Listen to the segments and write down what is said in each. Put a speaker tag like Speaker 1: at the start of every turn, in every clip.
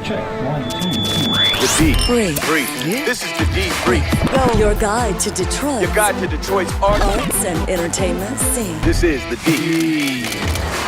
Speaker 1: Check. 1, 2, 3.
Speaker 2: The D.
Speaker 3: Brief.
Speaker 2: This is the D Brief.
Speaker 3: Your guide to Detroit.
Speaker 2: Your guide to Detroit's arts
Speaker 3: and entertainment scene.
Speaker 2: This is the D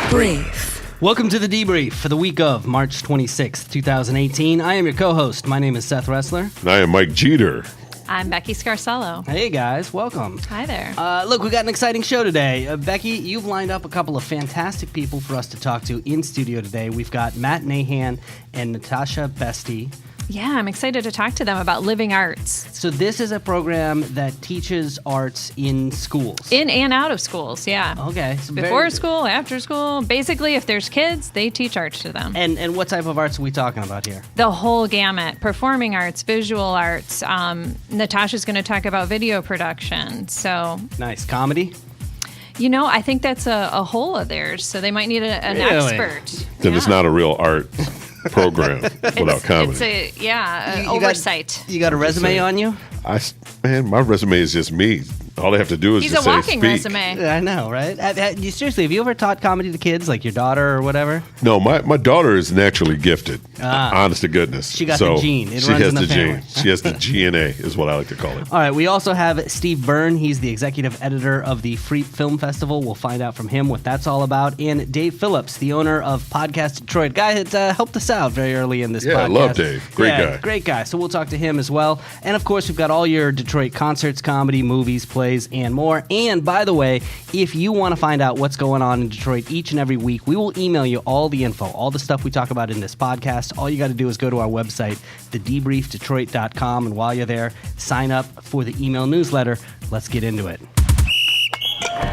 Speaker 3: Brief.
Speaker 4: Welcome to the debrief for the week of March 26th, 2018. I am your co-host. My name is Seth Ressler.
Speaker 5: And I am Mike Jeter.
Speaker 6: I'm Becky Scarcello.
Speaker 4: Hey guys, welcome.
Speaker 6: Hi there.
Speaker 4: Look, we got an exciting show today. Becky, you've lined up a couple of fantastic people for us to talk to in studio today. We've got Matt Nahan and Natasha Beste.
Speaker 6: Yeah, I'm excited to talk to them about living arts.
Speaker 4: So this is a program that teaches arts in schools.
Speaker 6: In and out of schools, yeah.
Speaker 4: Okay. So
Speaker 6: Before school, after school. Basically, if there's kids, they teach arts to them.
Speaker 4: And what type of arts are we talking about here?
Speaker 6: The whole gamut. Performing arts, visual arts. Natasha's going to talk about video production. So
Speaker 4: Nice. Comedy?
Speaker 6: You know, I think that's a hole of theirs, so they might need an expert.
Speaker 5: Then it's not a real art program without comedy.
Speaker 6: It's an oversight.
Speaker 4: You got a resume on you?
Speaker 5: Man, my resume is just me. All they have to do is
Speaker 6: He's
Speaker 5: just
Speaker 6: a
Speaker 5: say
Speaker 6: walking
Speaker 5: speak.
Speaker 6: resume.
Speaker 4: I know, right? Seriously, have you ever taught comedy to kids, like your daughter or whatever?
Speaker 5: No, my daughter is naturally gifted. Honest to goodness.
Speaker 4: She got the gene. It
Speaker 5: she
Speaker 4: runs
Speaker 5: has
Speaker 4: in the family.
Speaker 5: gene. She has the GNA, is what I like to call it.
Speaker 4: All right, we also have Steve Byrne. He's the executive editor of the Freep Film Festival. We'll find out from him what that's all about. And Dave Phillips, the owner of Podcast Detroit. Guy that helped us out very early in this podcast.
Speaker 5: Yeah, I love Dave. Great guy.
Speaker 4: Great guy. So we'll talk to him as well. And of course, we've got all your Detroit concerts, comedy, movies, plays, and more. And by the way, if you want to find out what's going on in Detroit each and every week, we will email you all the info, all the stuff we talk about in this podcast. All you got to do is go to our website, thedebriefdetroit.com, and while you're there, sign up for the email newsletter. Let's get into it.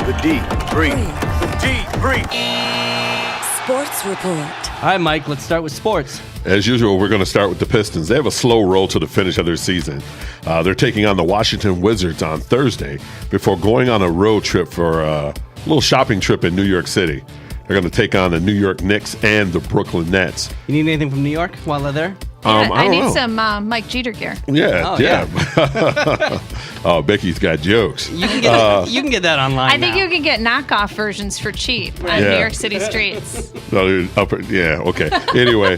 Speaker 2: The D Brief. The D Brief.
Speaker 3: Sports report.
Speaker 4: All right, Mike, let's start with sports.
Speaker 5: As usual, we're going to start with the Pistons. They have a slow roll to the finish of their season. They're taking on the Washington Wizards on Thursday before going on a road trip for a little shopping trip in New York City. They're going to take on the New York Knicks and the Brooklyn Nets.
Speaker 4: You need anything from New York while they're there?
Speaker 6: I need some Mike Jeter gear.
Speaker 5: Yeah. Oh, Becky's got jokes.
Speaker 4: You can get that online.
Speaker 6: I think
Speaker 4: now.
Speaker 6: you can get knockoff versions for cheap on New York City streets.
Speaker 5: Okay. Anyway,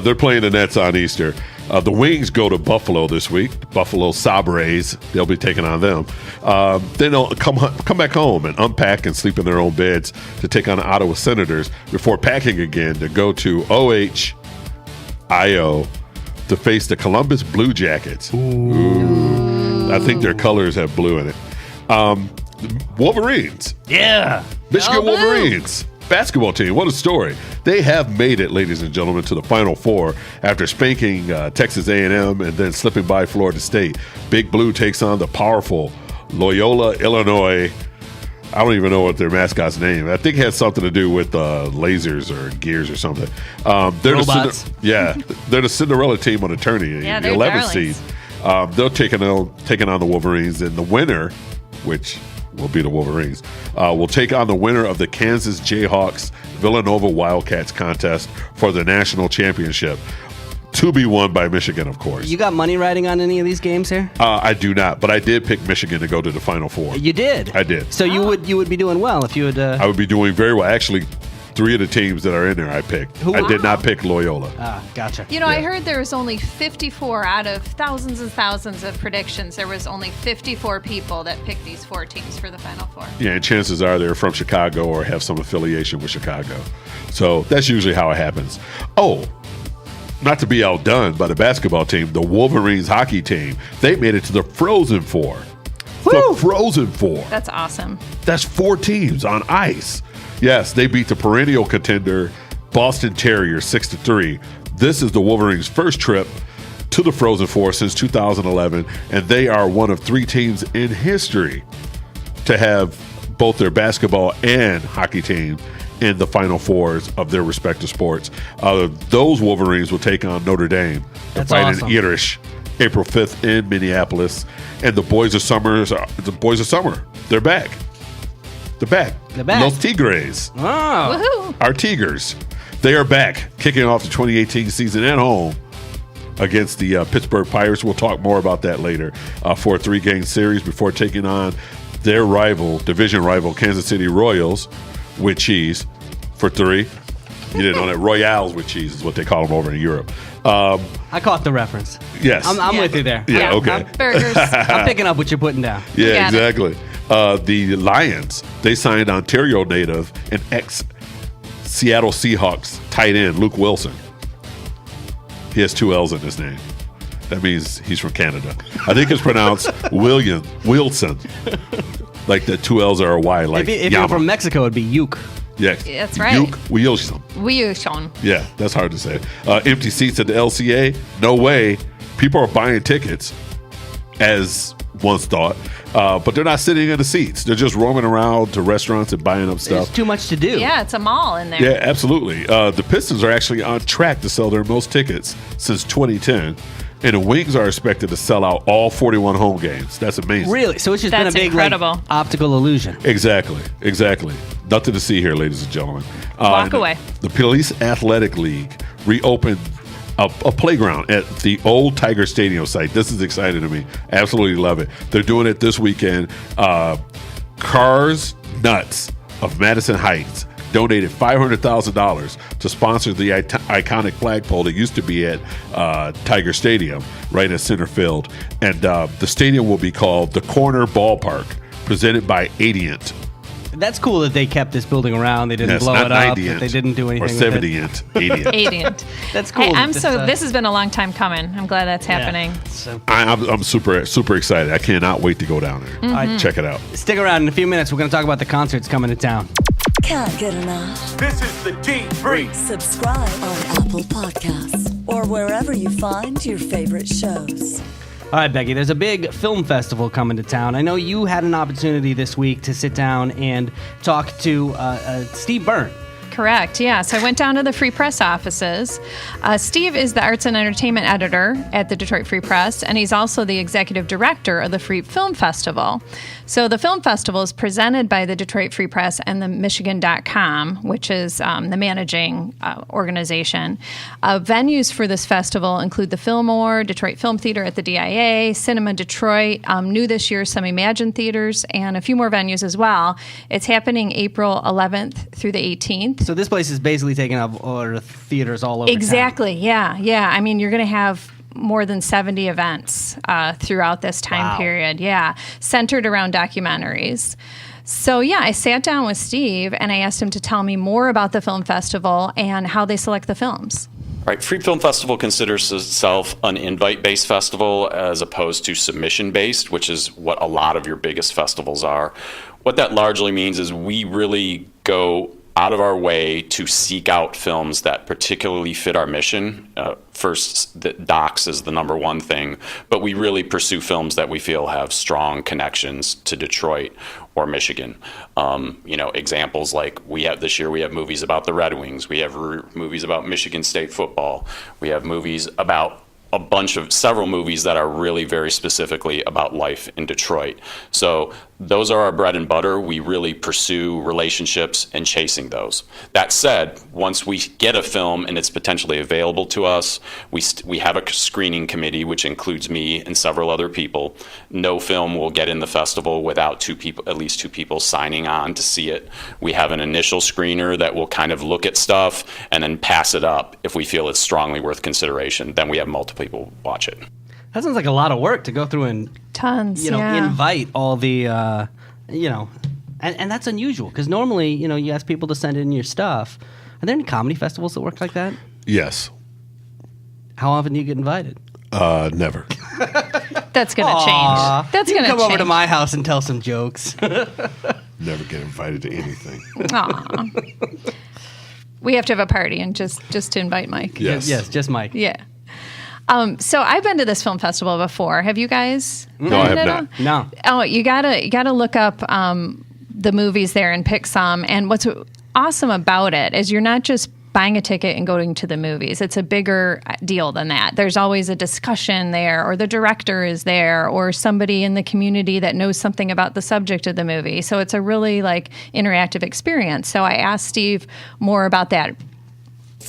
Speaker 5: they're playing the Nets on Easter. The Wings go to Buffalo this week. Buffalo Sabres. They'll be taking on them. Then they'll come back home and unpack and sleep in their own beds to take on the Ottawa Senators before packing again to go to Ohio to face the Columbus Blue Jackets. Ooh. I think their colors have blue in it. Wolverines.
Speaker 4: Yeah.
Speaker 5: Michigan Wolverines. Basketball team. What a story. They have made it, ladies and gentlemen, to the Final Four after spanking Texas A&M and then slipping by Florida State. Big Blue takes on the powerful Loyola, Illinois. I don't even know what their mascot's name. I think it has something to do with lasers or gears or something. They're
Speaker 4: Robots.
Speaker 5: They're the Cinderella team on the tourney,
Speaker 6: Yeah,
Speaker 5: the
Speaker 6: they're
Speaker 5: 11th seed. They're taking on the Wolverines, and the winner, which will be the Wolverines, will take on the winner of the Kansas Jayhawks Villanova Wildcats contest for the national championship. To be won by Michigan, of course.
Speaker 4: You got money riding on any of these games here?
Speaker 5: I do not, but I did pick Michigan to go to the Final Four.
Speaker 4: You did?
Speaker 5: I did.
Speaker 4: So you would be doing well if you would...
Speaker 5: I would be doing very well. Actually, 3 of the teams that are in there I picked. I did not pick Loyola.
Speaker 4: Gotcha.
Speaker 6: You know, I heard there was only 54 out of thousands and thousands of predictions. There was only 54 people that picked these 4 teams for the Final Four.
Speaker 5: Yeah, and chances are they're from Chicago or have some affiliation with Chicago. So that's usually how it happens. Oh, not to be outdone by the basketball team, the Wolverines hockey team, they made it to the Frozen Four.
Speaker 4: Woo!
Speaker 5: The Frozen Four.
Speaker 6: That's awesome.
Speaker 5: That's 4 teams on ice. Yes, they beat the perennial contender Boston Terriers 6-3. This is the Wolverines' first trip to the Frozen Four since 2011, and they are one of 3 teams in history to have both their basketball and hockey team in the Final Fours of their respective sports. Those Wolverines will take on Notre Dame to fight
Speaker 4: awesome.
Speaker 5: in Irish April 5th in Minneapolis. And the Boys of Summer, they're back. They're back. Los Tigres.
Speaker 4: Oh.
Speaker 6: Woohoo!
Speaker 5: Our Tigers. They are back, kicking off the 2018 season at home against the Pittsburgh Pirates. We'll talk more about that later for a 3-game series before taking on their division rival, Kansas City Royals, with cheese for 3. You didn't know that? Royales with cheese is what they call them over in Europe.
Speaker 4: I caught the reference.
Speaker 5: Yes.
Speaker 4: I'm with you there.
Speaker 5: Yeah, okay.
Speaker 6: Burgers.
Speaker 4: I'm picking up what you're putting down.
Speaker 5: Yeah,
Speaker 6: Got it.
Speaker 5: exactly. The Lions, they signed Ontario native and ex-Seattle Seahawks tight end Luke Wilson. He has 2 L's in his name. That means he's from Canada. I think it's pronounced Wilson. Like the 2 L's are a Y. Like
Speaker 4: If you're from Mexico, it'd be Uke.
Speaker 5: Yeah,
Speaker 6: That's right.
Speaker 5: Luke Wilson.
Speaker 6: Wilson.
Speaker 5: Yeah, that's hard to say. Empty seats at the LCA? No way. People are buying tickets, as once thought, but they're not sitting in the seats. They're just roaming around to restaurants and buying up stuff.
Speaker 4: There's too much to do.
Speaker 6: Yeah, it's a mall in there.
Speaker 5: Yeah, absolutely. The Pistons are actually on track to sell their most tickets since 2010, and the Wings are expected to sell out all 41 home games. That's amazing.
Speaker 4: Really? So it's just
Speaker 6: That's
Speaker 4: been a big
Speaker 6: incredible.
Speaker 4: optical illusion.
Speaker 5: Exactly. Nothing to see here, ladies and gentlemen.
Speaker 6: Walk away.
Speaker 5: The Police Athletic League reopened a playground at the old Tiger Stadium site. This is exciting to me. Absolutely love it. They're doing it this weekend. Cars Nuts of Madison Heights donated $500,000 to sponsor the iconic flagpole that used to be at Tiger Stadium, right at center field. And the stadium will be called the Corner Ballpark, presented by Adient.
Speaker 4: That's cool that they kept this building around. They didn't
Speaker 5: Yes,
Speaker 4: blow
Speaker 5: not
Speaker 4: it up.
Speaker 5: 90th
Speaker 4: That they didn't do anything
Speaker 5: or
Speaker 4: with it.
Speaker 5: 70th. Adient.
Speaker 6: Adient.
Speaker 4: That's cool.
Speaker 6: Hey,
Speaker 4: that
Speaker 6: this has been a long time coming. I'm glad that's happening.
Speaker 4: Yeah. So,
Speaker 5: I'm super excited. I cannot wait to go down there.
Speaker 6: Mm-hmm.
Speaker 5: Check it out.
Speaker 4: stick around in a few minutes. We're going to talk about the concerts coming to town.
Speaker 3: Can't get enough.
Speaker 2: This is the D3.
Speaker 3: Subscribe on Apple Podcasts or wherever you find your favorite shows.
Speaker 4: All right, Becky, there's a big film festival coming to town. I know you had an opportunity this week to sit down and talk to Steve Byrne.
Speaker 6: Correct, yes. I went down to the Free Press offices. Steve is the arts and entertainment editor at the Detroit Free Press, and he's also the executive director of the Freep Film Festival. So the film festival is presented by the Detroit Free Press and the Michigan.com, which is the managing organization. Venues for this festival include the Fillmore, Detroit Film Theater at the DIA, Cinema Detroit, new this year, some Imagine Theaters, and a few more venues as well. It's happening April 11th through the 18th.
Speaker 4: So this place is basically taking up theaters all over
Speaker 6: Exactly, yeah. I mean, you're going to have more than 70 events throughout this time period, centered around documentaries. So, I sat down with Steve and I asked him to tell me more about the film festival and how they select the films.
Speaker 1: Right, Freep Film Festival considers itself an invite-based festival as opposed to submission-based, which is what a lot of your biggest festivals are. What that largely means is we really go out of our way to seek out films that particularly fit our mission. First, the docs is the number one thing, but we really pursue films that we feel have strong connections to Detroit or Michigan. Examples like this year we have movies about the Red Wings, we have movies about Michigan State football, we have movies about several movies that are really very specifically about life in Detroit. So those are our bread and butter. We really pursue relationships and chasing those. That said, once we get a film and it's potentially available to us, we have a screening committee, which includes me and several other people. No film will get in the festival without at least two people signing on to see it. We have an initial screener that will kind of look at stuff and then pass it up if we feel it's strongly worth consideration. Then we have multiple people watch it.
Speaker 4: That sounds like a lot of work to go through and invite all the and that's unusual because normally you ask people to send in your stuff. Are there any comedy festivals that work like that?
Speaker 5: Yes.
Speaker 4: How often do you get invited?
Speaker 5: Never.
Speaker 6: That's going to change. That's
Speaker 4: You
Speaker 6: going
Speaker 4: can
Speaker 6: to
Speaker 4: come over to my house and tell some jokes.
Speaker 5: Never get invited to anything.
Speaker 6: Aw. We have to have a party and just to invite Mike.
Speaker 5: Yes.
Speaker 4: Yes, just Mike.
Speaker 6: Yeah. So I've been to this film festival before. Have you guys?
Speaker 5: No, I have not.
Speaker 4: No.
Speaker 6: Oh, you gotta look up the movies there and pick some. And what's awesome about it is you're not just buying a ticket and going to the movies. It's a bigger deal than that. There's always a discussion there, or the director is there, or somebody in the community that knows something about the subject of the movie. So it's a really interactive experience. So I asked Steve more about that.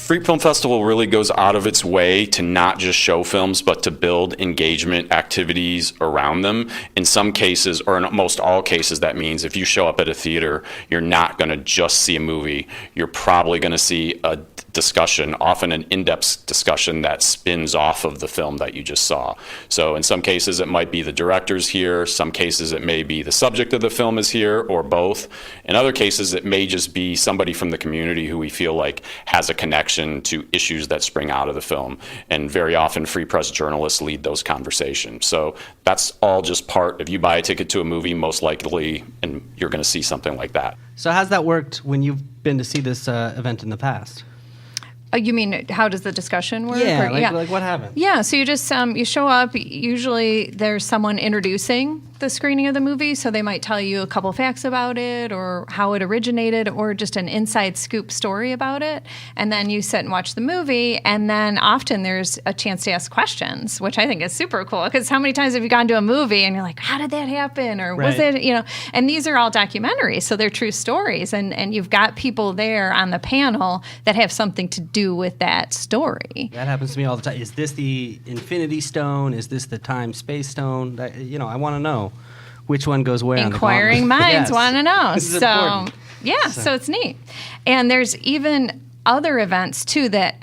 Speaker 1: Freep Film Festival really goes out of its way to not just show films, but to build engagement activities around them. In some cases, or in most all cases, that means if you show up at a theater, you're not going to just see a movie. You're probably going to see a discussion, often an in-depth discussion that spins off of the film that you just saw. So in some cases, it might be the director's here. Some cases, it may be the subject of the film is here, or both. In other cases, it may just be somebody from the community who we feel like has a connection to issues that spring out of the film. And very often, Free Press journalists lead those conversations. So that's all just part, if you buy a ticket to a movie, most likely, and you're going to see something like that.
Speaker 4: So how's that worked when you've been to see this event in the past?
Speaker 6: You mean, how does the discussion work?
Speaker 4: Yeah, like what happened?
Speaker 6: Yeah, so you just you show up. Usually there's someone introducing the screening of the movie, so they might tell you a couple facts about it or how it originated or just an inside scoop story about it. And then you sit and watch the movie, and then often there's a chance to ask questions, which I think is super cool, because how many times have you gone to a movie and you're like, how did that happen? Or was it, and these are all documentaries, so they're true stories, and you've got people there on the panel that have something to do with that story.
Speaker 4: That happens to me all the time. Is this the Infinity Stone? Is this the Time Space Stone? I want to know which one goes where.
Speaker 6: Inquiring minds want to know.
Speaker 4: So
Speaker 6: so it's neat. And there's even other events too, that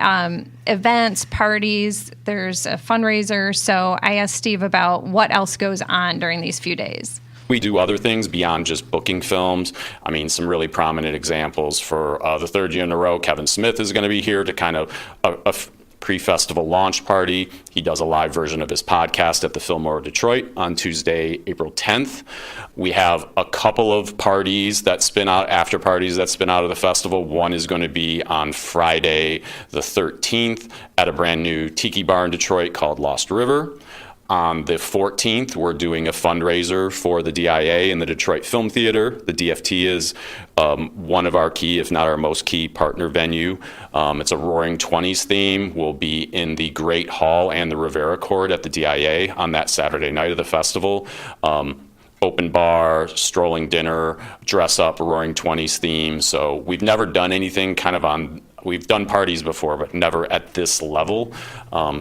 Speaker 6: events, parties, there's a fundraiser. So I asked Steve about what else goes on during these few days.
Speaker 1: We do other things beyond just booking films. I mean, some really prominent examples for the third year in a row, Kevin Smith is going to be here to kind of a pre-festival launch party. He does a live version of his podcast at the Fillmore Detroit on Tuesday, April 10th. We have a couple of parties that spin out, after parties that spin out of the festival. One is going to be on Friday the 13th at a brand new tiki bar in Detroit called Lost River. On the 14th, we're doing a fundraiser for the DIA and the Detroit Film Theater. The DFT is one of our key, if not our most key, partner venue. It's a Roaring Twenties theme. We'll be in the Great Hall and the Rivera Court at the DIA on that Saturday night of the festival. Open bar, strolling dinner, dress up, Roaring Twenties theme. So we've never done anything kind of on. We've done parties before, but never at this level.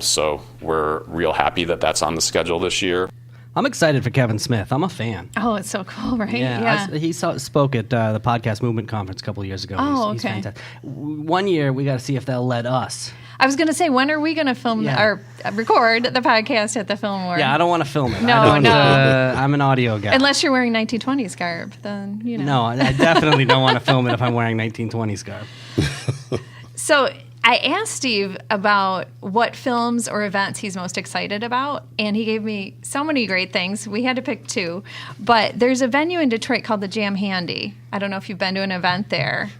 Speaker 1: So we're real happy that that's on the schedule this year.
Speaker 4: I'm excited for Kevin Smith. I'm a fan.
Speaker 6: Oh, it's so cool, right?
Speaker 4: Yeah. He spoke at the Podcast Movement Conference a couple of years ago. He's fantastic. One year, we got to see if they'll let us.
Speaker 6: I was going to say, when are we going to film or record the podcast at the Fillmore?
Speaker 4: Yeah, I don't want to film it.
Speaker 6: No.
Speaker 4: I'm an audio guy.
Speaker 6: Unless you're wearing 1920s garb, then,
Speaker 4: No, I definitely don't want to film it if I'm wearing 1920s garb.
Speaker 6: So I asked Steve about what films or events he's most excited about, and he gave me so many great things. We had to pick two. But there's a venue in Detroit called the Jam Handy. I don't know if you've been to an event there.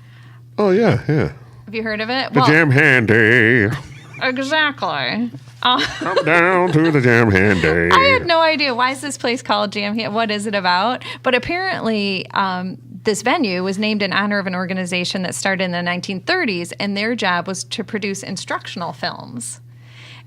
Speaker 5: Oh, yeah.
Speaker 6: Have you heard of it?
Speaker 5: The Jam Handy.
Speaker 6: Exactly.
Speaker 5: Come down to the Jam Handy.
Speaker 6: I had no idea. Why is this place called Jam Handy? What is it about? But apparently, this venue was named in honor of an organization that started in the 1930s, and their job was to produce instructional films.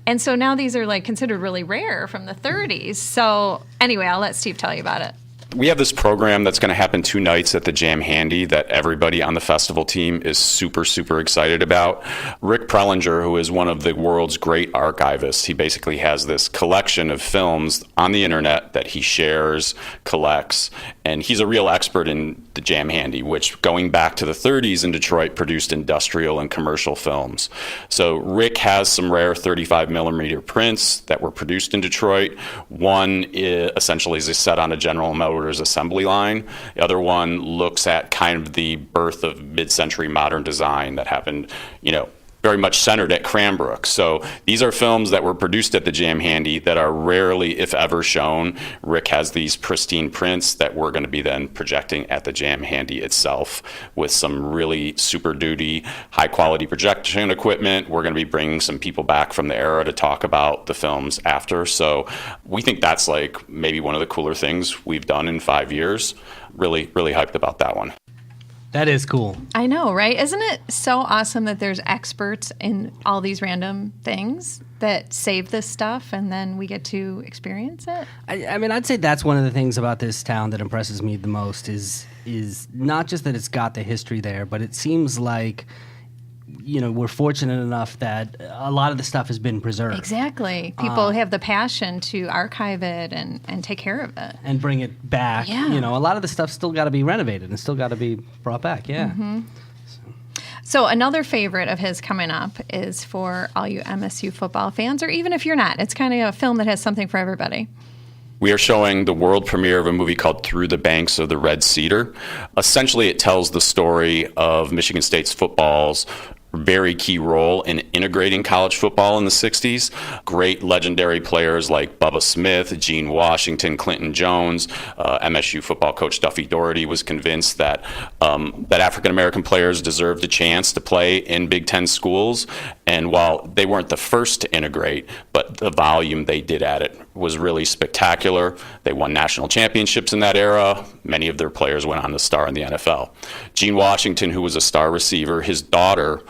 Speaker 6: And so now these are considered really rare from the 30s. So anyway, I'll let Steve tell you about it.
Speaker 1: We have this program that's going to happen 2 nights at the Jam Handy that everybody on the festival team is super, super excited about. Rick Prellinger, who is one of the world's great archivists, he basically has this collection of films on the internet that he shares, collects, and he's a real expert in the Jam Handy, which going back to the 30s in Detroit produced industrial and commercial films. So Rick has some rare 35 millimeter prints that were produced in Detroit. One essentially is set on a General Motors assembly line. The other one looks at kind of the birth of mid-century modern design that happened, very much centered at Cranbrook. So these are films that were produced at the Jam Handy that are rarely, if ever, shown. Rick has these pristine prints that we're going to be then projecting at the Jam Handy itself with some really super duty, high quality projection equipment. We're going to be bringing some people back from the era to talk about the films after. So we think that's maybe one of the cooler things we've done in 5 years. Really, really hyped about that one.
Speaker 4: That is cool.
Speaker 6: I know, right? Isn't it so awesome that there's experts in all these random things that save this stuff and then we get to experience it?
Speaker 4: I mean, I'd say that's one of the things about this town that impresses me the most is not just that it's got the history there, but it seems like we're fortunate enough that a lot of the stuff has been preserved.
Speaker 6: Exactly. People have the passion to archive it and take care of it.
Speaker 4: And bring it back.
Speaker 6: Yeah.
Speaker 4: A lot of the stuff's still got to be renovated and still got to be brought back. Yeah.
Speaker 6: Mm-hmm. So another favorite of his coming up is for all you MSU football fans, or even if you're not. It's kind of a film that has something for everybody.
Speaker 1: We are showing the world premiere of a movie called Through the Banks of the Red Cedar. Essentially, it tells the story of Michigan State's football's very key role in integrating college football in the 60s. Great legendary players like Bubba Smith, Gene Washington, Clinton Jones. MSU football coach Duffy Doherty was convinced that African-American players deserved a chance to play in Big Ten schools. And while they weren't the first to integrate, but the volume they did at it was really spectacular. They won national championships in that era. Many of their players went on to star in the NFL. Gene Washington, who was a star receiver, his daughter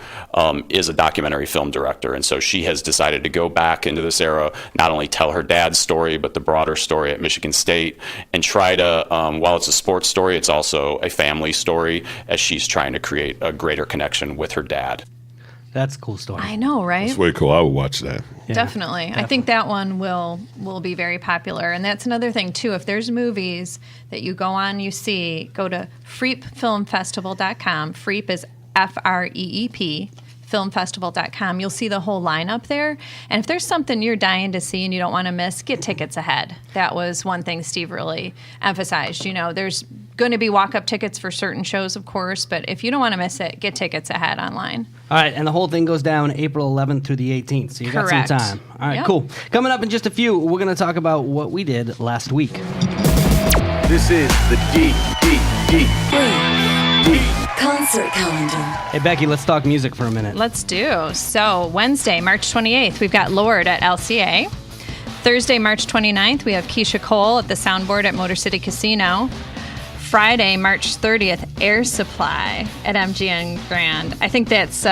Speaker 1: is a documentary film director, and so she has decided to go back into this era, not only tell her dad's story, but the broader story at Michigan State, and try to, while it's a sports story, it's also a family story, as she's trying to create a greater connection with her dad.
Speaker 4: That's a cool story.
Speaker 6: I know, right?
Speaker 5: It's way cool. I would watch that.
Speaker 4: Yeah,
Speaker 6: Definitely. I think that one will be very popular. And that's another thing, too. If there's movies that you go on, you see, go to freepfilmfestival.com. Freep is Freep, filmfestival.com. You'll see the whole lineup there. And if there's something you're dying to see and you don't want to miss, get tickets ahead. That was one thing Steve really emphasized. There's going to be walk-up tickets for certain shows, of course, but if you don't want to miss it, get tickets ahead online.
Speaker 4: All right, and the whole thing goes down April 11th through the 18th, so you got some time. All right, cool. Coming up in just a few, we're going to talk about what we did last week.
Speaker 2: This is the D
Speaker 3: Concert calendar.
Speaker 4: Hey, Becky, let's talk music for a minute.
Speaker 6: Let's do. So Wednesday, March 28th, we've got Lord at LCA. Thursday, March 29th, we have Keisha Cole at the Soundboard at Motor City Casino. Friday, March 30th, Air Supply at MGM Grand. I think that's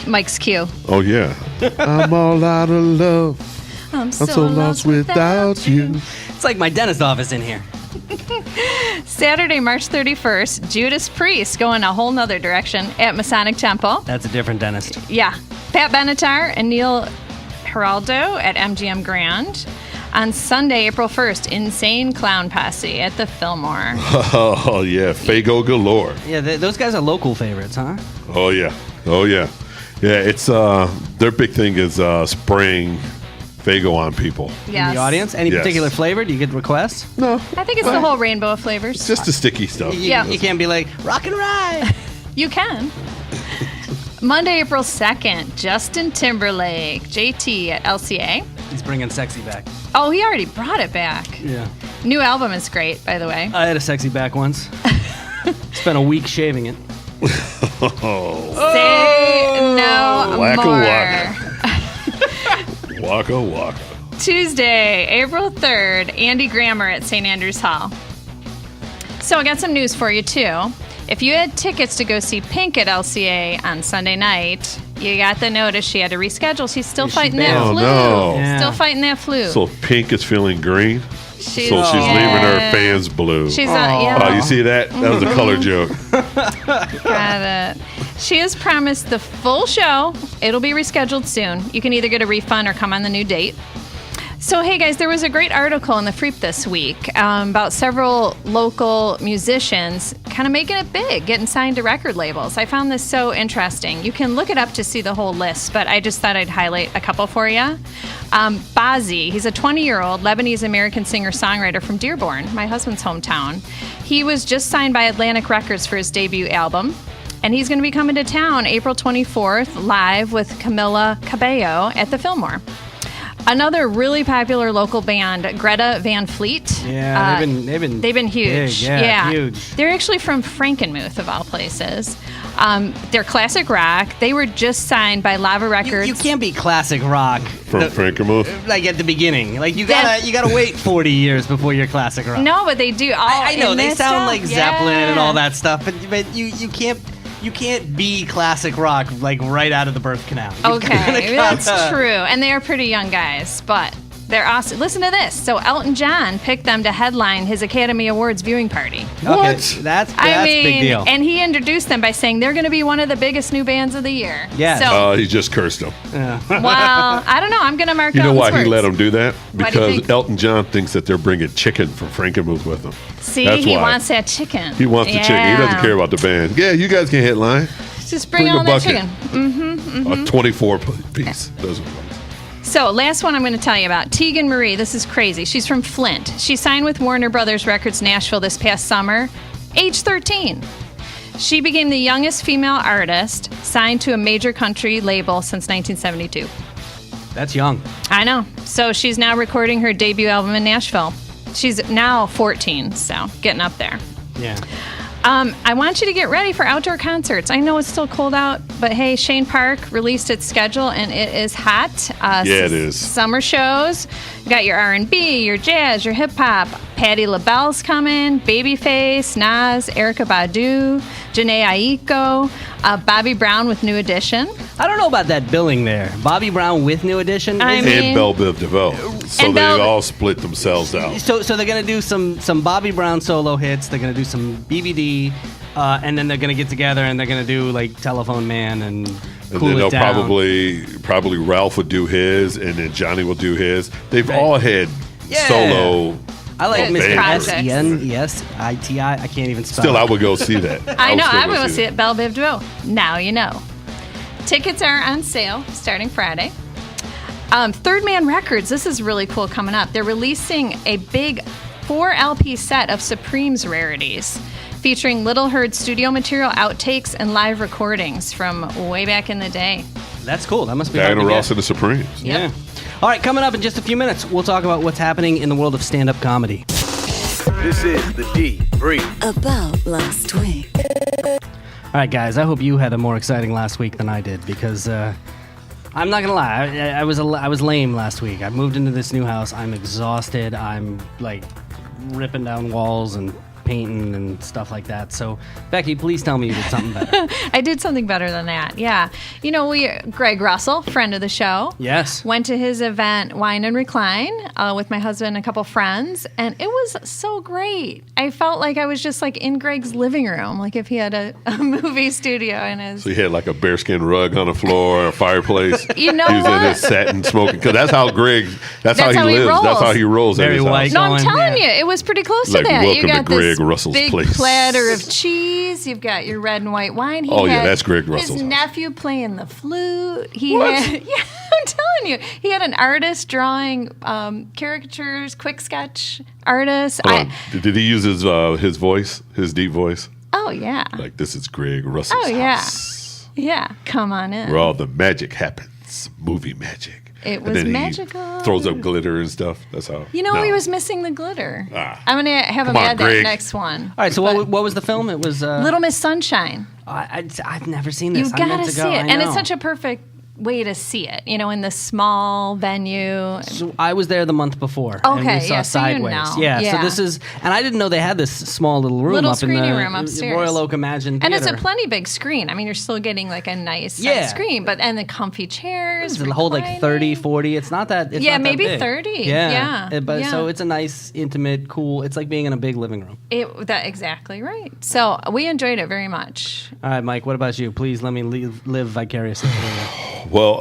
Speaker 6: Mike's cue.
Speaker 5: Oh, yeah. I'm all out of love. I'm so lost without you.
Speaker 4: It's like my dentist office in here.
Speaker 6: Saturday, March 31st, Judas Priest going a whole nother direction at Masonic Temple.
Speaker 4: That's a different dentist.
Speaker 6: Yeah. Pat Benatar and Neil Geraldo at MGM Grand. On Sunday, April 1st, Insane Clown Posse at the Fillmore.
Speaker 5: Oh, yeah. Fago galore.
Speaker 4: Yeah, those guys are local favorites, huh?
Speaker 5: Oh, yeah. Yeah, it's their big thing is spraying Fago on people.
Speaker 6: Yes.
Speaker 4: In the audience? Any particular flavor? Do you get requests?
Speaker 5: No.
Speaker 6: I think it's the whole rainbow of flavors.
Speaker 5: It's just the sticky stuff.
Speaker 6: Yeah.
Speaker 4: You can't be like, rock and ride.
Speaker 6: You can. Monday, April 2nd, Justin Timberlake, JT at LCA.
Speaker 4: He's bringing sexy back.
Speaker 6: Oh, he already brought it back.
Speaker 4: Yeah.
Speaker 6: New album is great, by the way.
Speaker 4: I had a sexy back once. Spent a week shaving it.
Speaker 6: Say no
Speaker 5: Waka
Speaker 6: more.
Speaker 5: Waka waka.
Speaker 6: Tuesday, April 3rd, Andy Grammer at St. Andrews Hall. So I got some news for you, too. If you had tickets to go see Pink at LCA on Sunday night, you got the notice she had to reschedule. She's still fighting that
Speaker 5: bailed.
Speaker 6: flu.
Speaker 5: Oh, no.
Speaker 4: Yeah.
Speaker 6: Still fighting that flu.
Speaker 5: So Pink is feeling green.
Speaker 6: She's
Speaker 5: So she's leaving her
Speaker 6: yeah.
Speaker 5: fans blue.
Speaker 6: She's yeah.
Speaker 5: Oh, you see that? That was a color joke.
Speaker 6: Got it. She has promised the full show. It'll be rescheduled soon. You can either get a refund or come on the new date. So, hey guys, there was a great article in the Freep this week about several local musicians kind of making it big, getting signed to record labels. I found this so interesting. You can look it up to see the whole list, but I just thought I'd highlight a couple for you. Bazi, he's a 20-year-old Lebanese-American singer-songwriter from Dearborn, my husband's hometown. He was just signed by Atlantic Records for his debut album. And he's going to be coming to town April 24th live with Camila Cabello at the Fillmore. Another really popular local band, Greta Van Fleet.
Speaker 4: Yeah, they've been
Speaker 6: huge.
Speaker 4: Big, yeah, huge.
Speaker 6: They're actually from Frankenmuth, of all places. They're classic rock. They were just signed by Lava Records.
Speaker 4: You can't be classic rock
Speaker 5: From Frankenmuth.
Speaker 4: like at the beginning. Like you gotta wait 40 years before you're classic rock.
Speaker 6: No, but they do.
Speaker 4: I know they sound like Zeppelin and all
Speaker 6: that.
Speaker 4: that stuff, but you can't be classic rock like right out of the birth canal. You've gotta
Speaker 6: Okay,
Speaker 4: come-
Speaker 6: that's true. And they are pretty young guys, but They're awesome. Listen to this. So Elton John picked them to headline his Academy Awards viewing party.
Speaker 4: Okay, that's big deal.
Speaker 6: And he introduced them by saying they're going to be one of the biggest new bands of the year.
Speaker 4: Yeah.
Speaker 6: So,
Speaker 5: He just cursed them.
Speaker 6: well, I don't know. I'm going to mark
Speaker 5: You know
Speaker 6: Elton's
Speaker 5: why he
Speaker 6: words.
Speaker 5: let them do that?
Speaker 6: Why do you
Speaker 5: Because
Speaker 6: think?
Speaker 5: Elton John thinks that they're bringing chicken from Frankenmuth with them.
Speaker 6: See,
Speaker 5: That's
Speaker 6: he
Speaker 5: why.
Speaker 6: wants that chicken.
Speaker 5: He wants the chicken. He doesn't care about the band. Yeah, you guys can headline.
Speaker 6: Just bring
Speaker 5: Bring
Speaker 6: on
Speaker 5: a
Speaker 6: that
Speaker 5: bucket.
Speaker 6: chicken.
Speaker 5: A 24 piece. Those are
Speaker 6: So, last one I'm going to tell you about. Tegan Marie. This is crazy. She's from Flint. She signed with Warner Brothers Records Nashville this past summer, age 13. She became the youngest female artist signed to a major country label since 1972.
Speaker 4: That's young.
Speaker 6: I know. So, she's now recording her debut album in Nashville. She's now 14, so getting up there.
Speaker 4: Yeah.
Speaker 6: I want you to get ready for outdoor concerts. I know it's still cold out, but hey, Shane Park released its schedule, and it is hot.
Speaker 5: it is.
Speaker 6: Summer shows. You got your R&B, your jazz, your hip hop. Patti LaBelle's coming. Babyface, Nas, Erykah Badu, Janae Aiko, Bobby Brown with New Edition.
Speaker 4: I don't know about that billing there. Bobby Brown with New Edition.
Speaker 6: I
Speaker 4: Is
Speaker 6: mean-
Speaker 4: it-
Speaker 5: and Belle Biv DeVoe. So
Speaker 6: And
Speaker 5: they
Speaker 6: Belle-
Speaker 5: all split themselves out.
Speaker 4: So they're gonna do some Bobby Brown solo hits. They're gonna do some BBD, and then they're gonna get together and they're gonna do like Telephone Man and
Speaker 5: And
Speaker 4: Cool
Speaker 5: then
Speaker 4: It
Speaker 5: they'll
Speaker 4: Down.
Speaker 5: probably Ralph will do his, and then Johnny will do his. They've
Speaker 4: Right.
Speaker 5: all had
Speaker 4: Yeah.
Speaker 5: solo.
Speaker 4: I like
Speaker 6: It's
Speaker 4: Mr.
Speaker 6: projects.
Speaker 4: SENSITI. I can't even spell.
Speaker 5: Still,
Speaker 4: it.
Speaker 5: I would go see that.
Speaker 6: I know.
Speaker 5: would still
Speaker 6: I
Speaker 5: go
Speaker 6: will see it. Belle Biv DeVoe. Now you know. Tickets are on sale starting Friday. Third Man Records. This is really cool coming up. They're releasing a big 4 LP set of Supreme's rarities, featuring Little Heard studio material, outtakes, and live recordings from way back in the day.
Speaker 4: That's cool. That must be hard
Speaker 5: Diana
Speaker 4: to get.
Speaker 5: Ross and the Supremes.
Speaker 4: Yeah. All right, coming up in just a few minutes, we'll talk about what's happening in the world of stand-up comedy.
Speaker 2: This is the debrief.
Speaker 3: About last week.
Speaker 4: All right, guys. I hope you had a more exciting last week than I did because I'm not gonna lie. I was lame last week. I moved into this new house. I'm exhausted. I'm like ripping down walls and painting and stuff like that. So, Becky, please tell me you did something better.
Speaker 6: I did something better than that. Yeah. You know, Greg Russell, friend of the show.
Speaker 4: Yes.
Speaker 6: Went to his event, Wine and Recline, with my husband and a couple friends, and it was so great. I felt like I was just like in Greg's living room, like if he had a movie studio in his.
Speaker 5: So he had like a bearskin rug on the floor, a fireplace.
Speaker 6: You know
Speaker 5: he was in
Speaker 6: what?
Speaker 5: his satin smoking because that's how Greg. That's
Speaker 6: That's
Speaker 5: how
Speaker 6: how
Speaker 5: he
Speaker 6: he
Speaker 5: lives.
Speaker 6: rolls.
Speaker 5: That's how he rolls. at
Speaker 4: Very
Speaker 5: his house.
Speaker 4: white.
Speaker 6: No, I'm
Speaker 4: going,
Speaker 6: telling
Speaker 4: yeah.
Speaker 6: you, it was pretty close
Speaker 5: Like,
Speaker 6: to that. You
Speaker 5: welcome to
Speaker 6: got
Speaker 5: Greg
Speaker 6: this
Speaker 5: Russell's
Speaker 6: big
Speaker 5: place.
Speaker 6: platter of cheese. You've got your red and white wine. He
Speaker 5: Oh, yeah,
Speaker 6: had
Speaker 5: that's Greg Russell's
Speaker 6: His
Speaker 5: house.
Speaker 6: nephew playing the flute.
Speaker 5: What?
Speaker 6: Yeah, I'm telling you, he had an artist drawing caricatures, quick sketch artist.
Speaker 5: Hold on. Did he use his voice, his deep voice?
Speaker 6: Oh yeah,
Speaker 5: Like, this is Greg Russell's
Speaker 6: Oh, yeah.
Speaker 5: house,
Speaker 6: yeah. Come on in.
Speaker 5: where all the magic happens, movie magic.
Speaker 6: It
Speaker 5: And
Speaker 6: was
Speaker 5: then he
Speaker 6: magical.
Speaker 5: throws up glitter and stuff. That's how.
Speaker 6: You know,
Speaker 5: No.
Speaker 6: he was missing the glitter.
Speaker 5: Ah.
Speaker 6: I'm gonna have him
Speaker 5: Come on,
Speaker 6: add that
Speaker 5: Greg.
Speaker 6: next one.
Speaker 4: All right. So what was the film? It was
Speaker 6: Little Miss Sunshine.
Speaker 4: I've never seen this.
Speaker 6: You
Speaker 4: I meant
Speaker 6: gotta
Speaker 4: to
Speaker 6: see
Speaker 4: go.
Speaker 6: it,
Speaker 4: I
Speaker 6: and it's
Speaker 4: know.
Speaker 6: such a perfect way to see it. You know, in the small venue.
Speaker 4: So I was there the month before. and
Speaker 6: Okay,
Speaker 4: we saw
Speaker 6: yeah, so you
Speaker 4: Sideways.
Speaker 6: know.
Speaker 4: Yeah,
Speaker 6: Yeah.
Speaker 4: So this is, and I didn't know they had this small little room
Speaker 6: Little
Speaker 4: up in the
Speaker 6: screening room upstairs.
Speaker 4: Royal Oak Imagine
Speaker 6: And it's a
Speaker 4: Theater.
Speaker 6: plenty big screen. I mean, you're still getting like a nice size
Speaker 4: Yeah.
Speaker 6: screen, and the comfy chairs.
Speaker 4: It'll hold like
Speaker 6: reclining.
Speaker 4: 30, 40. It's not that. It's
Speaker 6: Yeah,
Speaker 4: not that
Speaker 6: maybe
Speaker 4: big.
Speaker 6: 30.
Speaker 4: Yeah.
Speaker 6: Yeah,
Speaker 4: But
Speaker 6: yeah.
Speaker 4: so it's a nice, intimate, cool. It's like being in a big living room.
Speaker 6: That exactly right. So we enjoyed it very much.
Speaker 4: All right, Mike. What about you? Please let me live vicariously through you.
Speaker 5: Well,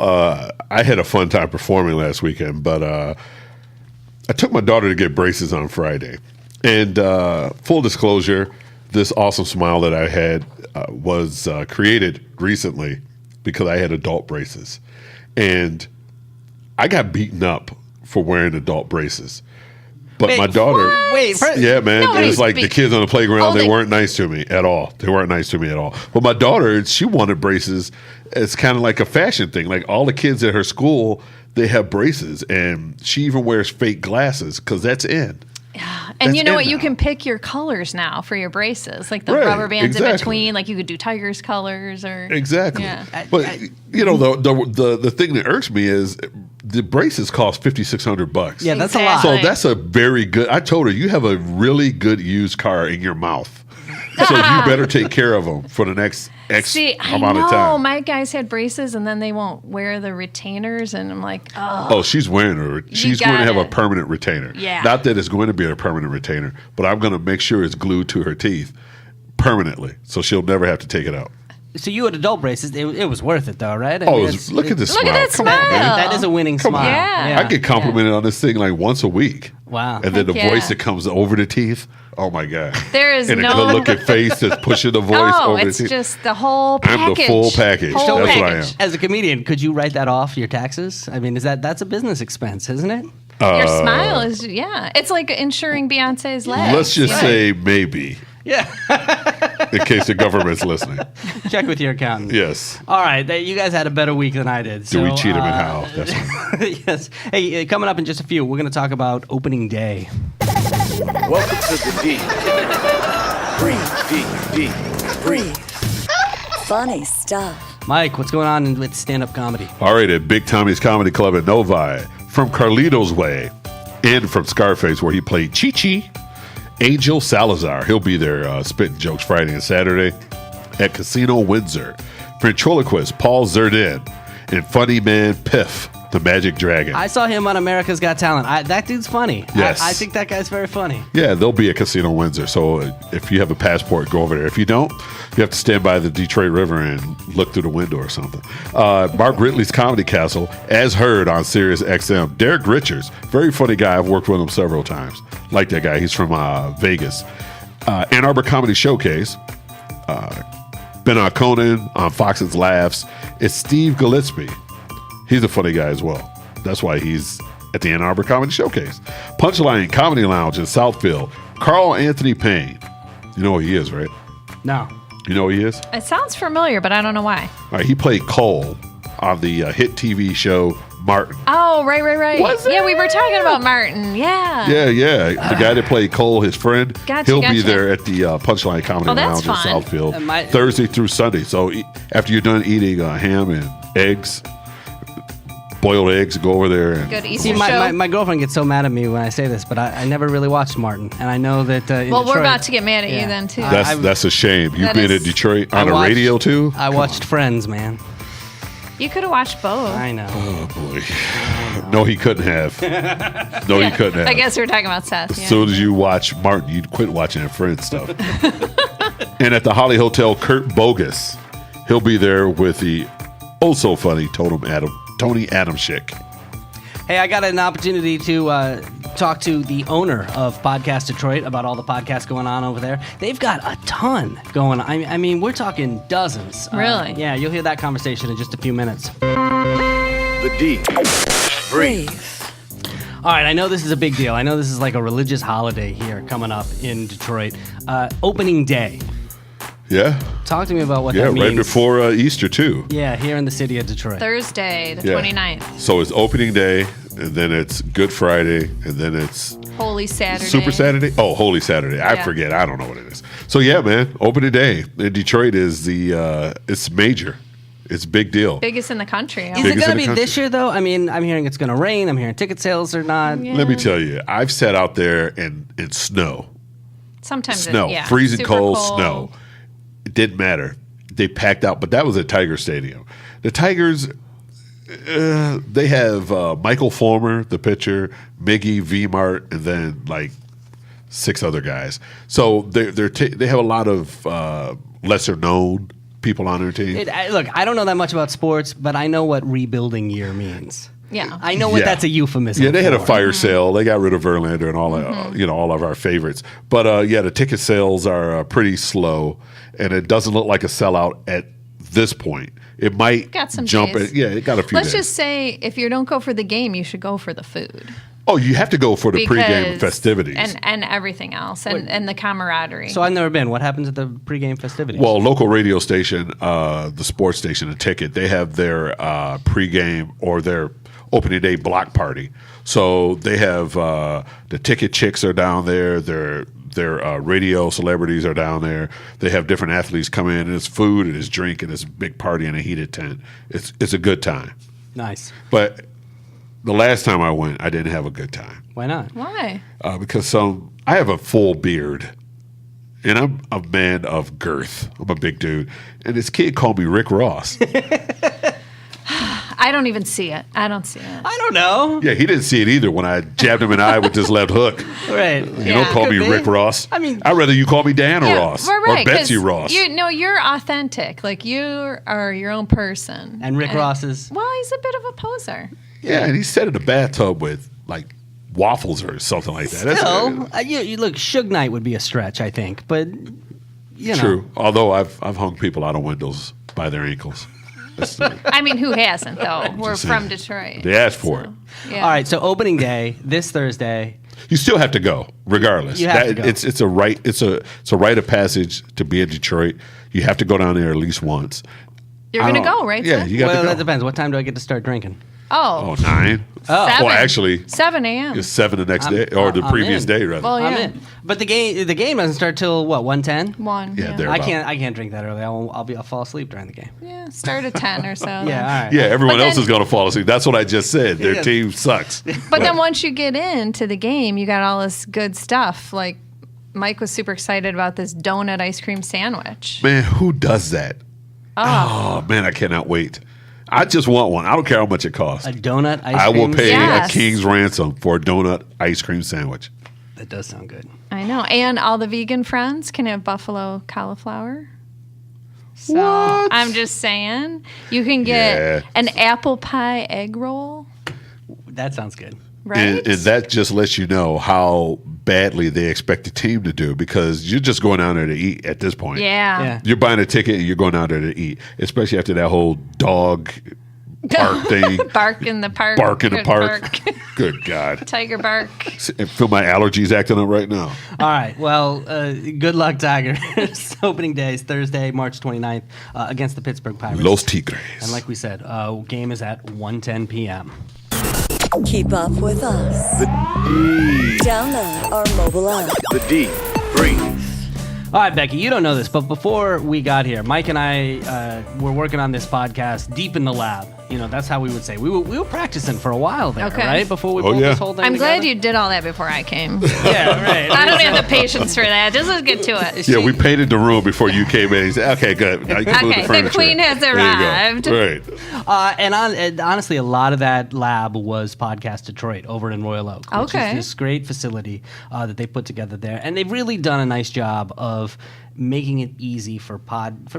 Speaker 5: I had a fun time performing last weekend, but I took my daughter to get braces on Friday. And full disclosure, this awesome smile that I had was created recently because I had adult braces. And I got beaten up for wearing adult braces. But my daughter... Yeah, man.
Speaker 6: Nobody's
Speaker 5: It's like the
Speaker 6: beat-
Speaker 5: kids on the playground,
Speaker 6: Oh,
Speaker 5: they
Speaker 6: they-
Speaker 5: weren't nice to me at all. They weren't nice to me at all. But my daughter, she wanted braces. It's kind of like a fashion thing. Like all the kids at her school, they have braces. And she even wears fake glasses because that's in.
Speaker 6: And you
Speaker 5: That's
Speaker 6: know
Speaker 5: it
Speaker 6: what? You
Speaker 5: now.
Speaker 6: can pick your colors now for your braces, like the
Speaker 5: Right,
Speaker 6: rubber bands in
Speaker 5: exactly.
Speaker 6: between. Like you could do tiger's colors or
Speaker 5: Exactly.
Speaker 6: Yeah.
Speaker 5: But you know, the thing that irks me is the braces cost $5,600.
Speaker 4: Yeah, that's a
Speaker 6: Exactly.
Speaker 4: lot.
Speaker 5: So that's a very good. I told her you have a really good used car in your mouth, so you better take care of them for the next X
Speaker 6: See, I
Speaker 5: amount
Speaker 6: know.
Speaker 5: of time.
Speaker 6: My guys had braces, and then they won't wear the retainers, and I'm like, oh.
Speaker 5: Oh, she's wearing her. She's going to have a
Speaker 6: it.
Speaker 5: permanent retainer.
Speaker 6: Yeah.
Speaker 5: Not that it's going to be a permanent retainer, but I'm going to make sure it's glued to her teeth permanently, so she'll never have to take it out.
Speaker 4: So you had adult braces. It was worth it, though, right? I
Speaker 5: Oh,
Speaker 4: mean,
Speaker 5: look at this
Speaker 6: Look
Speaker 5: smile.
Speaker 6: at that
Speaker 5: Come on, man.
Speaker 6: smile.
Speaker 4: That is a winning smile.
Speaker 6: Yeah.
Speaker 5: I get complimented on this thing like once a week.
Speaker 4: Wow.
Speaker 5: And then the
Speaker 6: Heck yeah.
Speaker 5: voice that comes over the teeth. Oh my God.
Speaker 6: There is
Speaker 5: and
Speaker 6: no-
Speaker 5: a good looking face that's pushing the voice
Speaker 6: Oh,
Speaker 5: over the
Speaker 6: it's
Speaker 5: teeth.
Speaker 6: just the whole
Speaker 5: I'm
Speaker 6: package.
Speaker 5: the full package.
Speaker 6: Whole
Speaker 5: That's what I
Speaker 6: package.
Speaker 5: am.
Speaker 4: As a comedian, could you write that off your taxes? I mean, that's a business expense, isn't it?
Speaker 6: Your smile is, it's like insuring Beyonce's legs.
Speaker 5: Let's just
Speaker 6: you know?
Speaker 5: say maybe,
Speaker 4: Yeah.
Speaker 5: in case the government's listening.
Speaker 4: Check with your accountant.
Speaker 5: Yes.
Speaker 4: All right, you guys had a better week than I did.
Speaker 5: Do we
Speaker 4: so,
Speaker 5: cheat them and how? That's
Speaker 4: yes. Hey, coming up in just a few, we're going to talk about opening day.
Speaker 2: Welcome to the D. Free.
Speaker 3: Free. Funny stuff.
Speaker 4: Mike, what's going on with stand-up comedy?
Speaker 5: All right, at Big Tommy's Comedy Club at Novi, from Carlito's Way, and from Scarface, where he played Chi-Chi, Angel Salazar. He'll be there spitting jokes Friday and Saturday. At Casino Windsor, ventriloquist Paul Zerdin, and funny man Piff, the Magic Dragon.
Speaker 4: I saw him on America's Got Talent. That dude's funny.
Speaker 5: Yes.
Speaker 4: I think that guy's very funny.
Speaker 5: Yeah, they'll be at Casino Windsor. So if you have a passport, go over there. If you don't, you have to stand by the Detroit River and look through the window or something. Mark Ridley's Comedy Castle, as heard on Sirius XM. Derek Richards, very funny guy. I've worked with him several times. Like that guy. He's from Vegas. Ann Arbor Comedy Showcase. Been on Conan, on Fox's Laughs. It's Steve Gillespie. He's a funny guy as well. That's why he's at the Ann Arbor Comedy Showcase. Punchline Comedy Lounge in Southfield. Carl Anthony Payne. You know who he is, right?
Speaker 4: No.
Speaker 5: You know who he is?
Speaker 6: It sounds familiar, but I don't know why.
Speaker 5: All right, he played Cole on the hit TV show Martin.
Speaker 6: Oh, right.
Speaker 5: Was
Speaker 6: Yeah,
Speaker 5: it?
Speaker 6: we were talking about Martin. Yeah.
Speaker 5: Yeah. The guy that played Cole, his friend,
Speaker 6: Gotcha,
Speaker 5: he'll be
Speaker 6: gotcha.
Speaker 5: there at the Punchline Comedy
Speaker 6: Oh, that's
Speaker 5: Lounge in
Speaker 6: fun.
Speaker 5: Southfield Thursday through Sunday. So after you're done eating ham and eggs, boiled eggs, go over there. And
Speaker 6: Good Easter
Speaker 4: See,
Speaker 6: show.
Speaker 4: my girlfriend gets so mad at me when I say this, but I never really watched Martin. And I know that in
Speaker 6: Well, we're
Speaker 4: Detroit-
Speaker 6: about to get mad at
Speaker 4: Yeah.
Speaker 6: you then, too.
Speaker 5: that's a shame. You've
Speaker 6: That
Speaker 5: been in
Speaker 6: is-
Speaker 5: Detroit
Speaker 4: I
Speaker 5: on the
Speaker 4: watched-
Speaker 5: radio too?
Speaker 4: I watched Friends, man.
Speaker 6: You could have watched both.
Speaker 4: I know.
Speaker 5: Oh, boy. No, he couldn't have. No, he couldn't have.
Speaker 6: I guess we're talking about Seth.
Speaker 5: As
Speaker 6: Yeah.
Speaker 5: soon as you watch Martin, you'd quit watching that Friends stuff. And at the Holly Hotel, Kurt Bogus. He'll be there with the oh-so-funny Tony Adamschick.
Speaker 4: Hey, I got an opportunity to talk to the owner of Podcast Detroit about all the podcasts going on over there. They've got a ton going on. I mean, we're talking dozens.
Speaker 6: Really?
Speaker 4: Yeah, you'll hear that conversation in just a few minutes.
Speaker 2: The D. Free.
Speaker 4: All right, I know this is a big deal. I know this is like a religious holiday here coming up in Detroit. Opening day.
Speaker 5: Yeah?
Speaker 4: Talk to me about what
Speaker 5: Yeah,
Speaker 4: that means.
Speaker 5: right before Easter, too.
Speaker 4: Yeah, here in the city of Detroit.
Speaker 6: Thursday, the
Speaker 5: Yeah.
Speaker 6: 29th.
Speaker 5: So it's opening day, and then it's Good Friday, and then it's
Speaker 6: Holy Saturday.
Speaker 5: Super Saturday? Oh, Holy Saturday. I
Speaker 6: Yeah.
Speaker 5: forget. I don't know what it is. So, yeah, man, opening day in Detroit is it's major. It's a big deal.
Speaker 6: Biggest in the country.
Speaker 4: Is
Speaker 5: Biggest
Speaker 4: it
Speaker 5: in
Speaker 4: going to
Speaker 5: the
Speaker 4: be
Speaker 5: country.
Speaker 4: this year, though? I mean, I'm hearing it's going to rain. I'm hearing ticket sales are not.
Speaker 6: Yeah.
Speaker 5: Let me tell you, I've sat out there in snow.
Speaker 6: Sometimes
Speaker 5: Snow,
Speaker 6: yeah,
Speaker 5: freezing
Speaker 6: super
Speaker 5: cold, snow. It didn't matter. They packed out, but that was at Tiger Stadium. The Tigers, they have Michael Fulmer, the pitcher, Miggy, V-Mart, and then like 6 other guys. So they have a lot of lesser known people on their team.
Speaker 4: Look, I don't know that much about sports, but I know what rebuilding year means.
Speaker 6: Yeah.
Speaker 4: I know what
Speaker 5: Yeah.
Speaker 4: that's a euphemism.
Speaker 5: Yeah, they had a
Speaker 4: for.
Speaker 5: fire sale. They got rid of Verlander and all, all of our favorites. But the ticket sales are pretty slow, and it doesn't look like a sellout at this point. It might
Speaker 6: Got some
Speaker 5: jump.
Speaker 6: days.
Speaker 5: It got a few.
Speaker 6: Let's
Speaker 5: days.
Speaker 6: just say if you don't go for the game, you should go for the food.
Speaker 5: Oh, you have to go for the pregame
Speaker 6: Because-
Speaker 5: festivities.
Speaker 6: and everything else and the camaraderie.
Speaker 4: So I've never been. What happens at the pregame festivities?
Speaker 5: Well, local radio station, the sports station, The Ticket, they have their pregame or their opening day block party. So they have the Ticket chicks are down there. Their radio celebrities are down there. They have different athletes come in. And it's food and it's drink and it's a big party in a heated tent. It's a good time.
Speaker 4: nice.
Speaker 5: But the last time I went, I didn't have a good time.
Speaker 4: Why not?
Speaker 6: Why?
Speaker 5: Because I have a full beard, and I'm a man of girth. I'm a big dude. And this kid called me Rick Ross.
Speaker 6: I don't even see it. I don't see it.
Speaker 4: I don't know.
Speaker 5: Yeah, he didn't see it either when I jabbed him in the eye with this left hook.
Speaker 4: Right.
Speaker 5: You don't call me
Speaker 4: Could be.
Speaker 5: Rick Ross.
Speaker 4: I mean,
Speaker 5: I'd rather you call me Diana Ross
Speaker 6: we're right,
Speaker 5: or Betsy
Speaker 6: 'cause
Speaker 5: Ross.
Speaker 6: You're authentic. Like, you are your own person.
Speaker 4: And Rick Ross is.
Speaker 6: Well, he's a bit of a poser.
Speaker 5: Yeah, and he sat in the bathtub with like waffles or something like that.
Speaker 4: Still, you look, Suge Knight would be a stretch, I think, but you know.
Speaker 5: True. Although I've hung people out of windows by their ankles.
Speaker 6: I mean, who hasn't, though? We're
Speaker 5: Just
Speaker 6: from
Speaker 5: saying.
Speaker 6: Detroit.
Speaker 5: They asked for it.
Speaker 6: Yeah.
Speaker 4: All right, so opening day this Thursday.
Speaker 5: You still have to go, regardless.
Speaker 4: You have to go.
Speaker 5: It's a right. It's a rite of passage to be in Detroit. You have to go down there at least once.
Speaker 6: You're going to go, right?
Speaker 5: Yeah,
Speaker 6: Seth?
Speaker 5: you got
Speaker 4: Well,
Speaker 5: to
Speaker 4: that
Speaker 5: go.
Speaker 4: depends. What time do I get to start drinking?
Speaker 5: Oh, 9.
Speaker 4: Oh.
Speaker 6: 7.
Speaker 5: Well, actually,
Speaker 6: 7 a.m.
Speaker 5: it's 7 the next day or the
Speaker 4: I'm
Speaker 5: previous
Speaker 4: in.
Speaker 5: day, rather.
Speaker 6: Well,
Speaker 4: I'm
Speaker 6: yeah.
Speaker 4: in. But the game doesn't start till what, 1:10?
Speaker 6: 1.
Speaker 5: Yeah,
Speaker 6: Yeah,
Speaker 5: there.
Speaker 4: I
Speaker 5: about.
Speaker 4: can't drink that early. I'll fall asleep during the game.
Speaker 6: Yeah, start at 10 or so.
Speaker 4: Yeah, all right.
Speaker 5: Yeah, everyone
Speaker 6: But
Speaker 5: else
Speaker 6: then-
Speaker 5: is going to fall asleep. That's what I just said. Their
Speaker 4: Yeah.
Speaker 5: team sucks.
Speaker 6: But then once you get into the game, you got all this good stuff. Like, Mike was super excited about this donut ice cream sandwich.
Speaker 5: Man, who does that? Oh, man, I cannot wait. I just want one. I don't care how much it costs.
Speaker 4: A donut ice
Speaker 5: I
Speaker 4: cream.
Speaker 5: will pay
Speaker 6: Yes.
Speaker 5: a king's ransom for a donut ice cream sandwich.
Speaker 4: That does sound good.
Speaker 6: I know. And all the vegan friends can have buffalo cauliflower. So
Speaker 5: What?
Speaker 6: I'm just saying, you can get
Speaker 5: Yeah.
Speaker 6: an apple pie egg roll,
Speaker 4: That sounds good.
Speaker 6: right?
Speaker 5: And that just lets you know how badly they expect the team to do because you're just going down there to eat at this point.
Speaker 6: yeah.
Speaker 4: Yeah.
Speaker 5: You're buying a ticket and you're going down there to eat, especially after that whole dog park thing.
Speaker 6: Bark in the park.
Speaker 5: Bark in the
Speaker 6: Good
Speaker 5: park. Good God.
Speaker 6: Tiger bark.
Speaker 5: I feel my allergies acting up right now.
Speaker 4: All right. Well, good luck, Tigers. Opening day is Thursday, March 29th, against the Pittsburgh Pirates.
Speaker 5: Los Tigres.
Speaker 4: And like we said, game is at 1:10 p.m.
Speaker 3: Keep up with us.
Speaker 2: The D.
Speaker 3: Download our mobile app.
Speaker 2: The D. Free.
Speaker 4: All right, Becky, you don't know this, but before we got here, Mike and I were working on this podcast deep in the lab. You know, that's how we would say. We were practicing for a while there,
Speaker 6: Okay.
Speaker 4: right? Before we
Speaker 5: Oh,
Speaker 4: pulled
Speaker 5: yeah.
Speaker 4: this whole thing
Speaker 6: I'm glad
Speaker 4: together.
Speaker 6: you did all that before I came.
Speaker 4: Yeah, right.
Speaker 6: I don't have the patience for that. Just let's get to it.
Speaker 5: Yeah, we painted the room before you came in. He said, okay, good. Now you can move
Speaker 6: Okay,
Speaker 5: the
Speaker 6: the
Speaker 5: furniture.
Speaker 6: queen has
Speaker 5: There you go.
Speaker 6: arrived.
Speaker 5: Right.
Speaker 4: And honestly, a lot of that lab was Podcast Detroit over in Royal Oak, which
Speaker 6: Okay.
Speaker 4: is this great facility that they put together there. And they've really done a nice job of making it easy for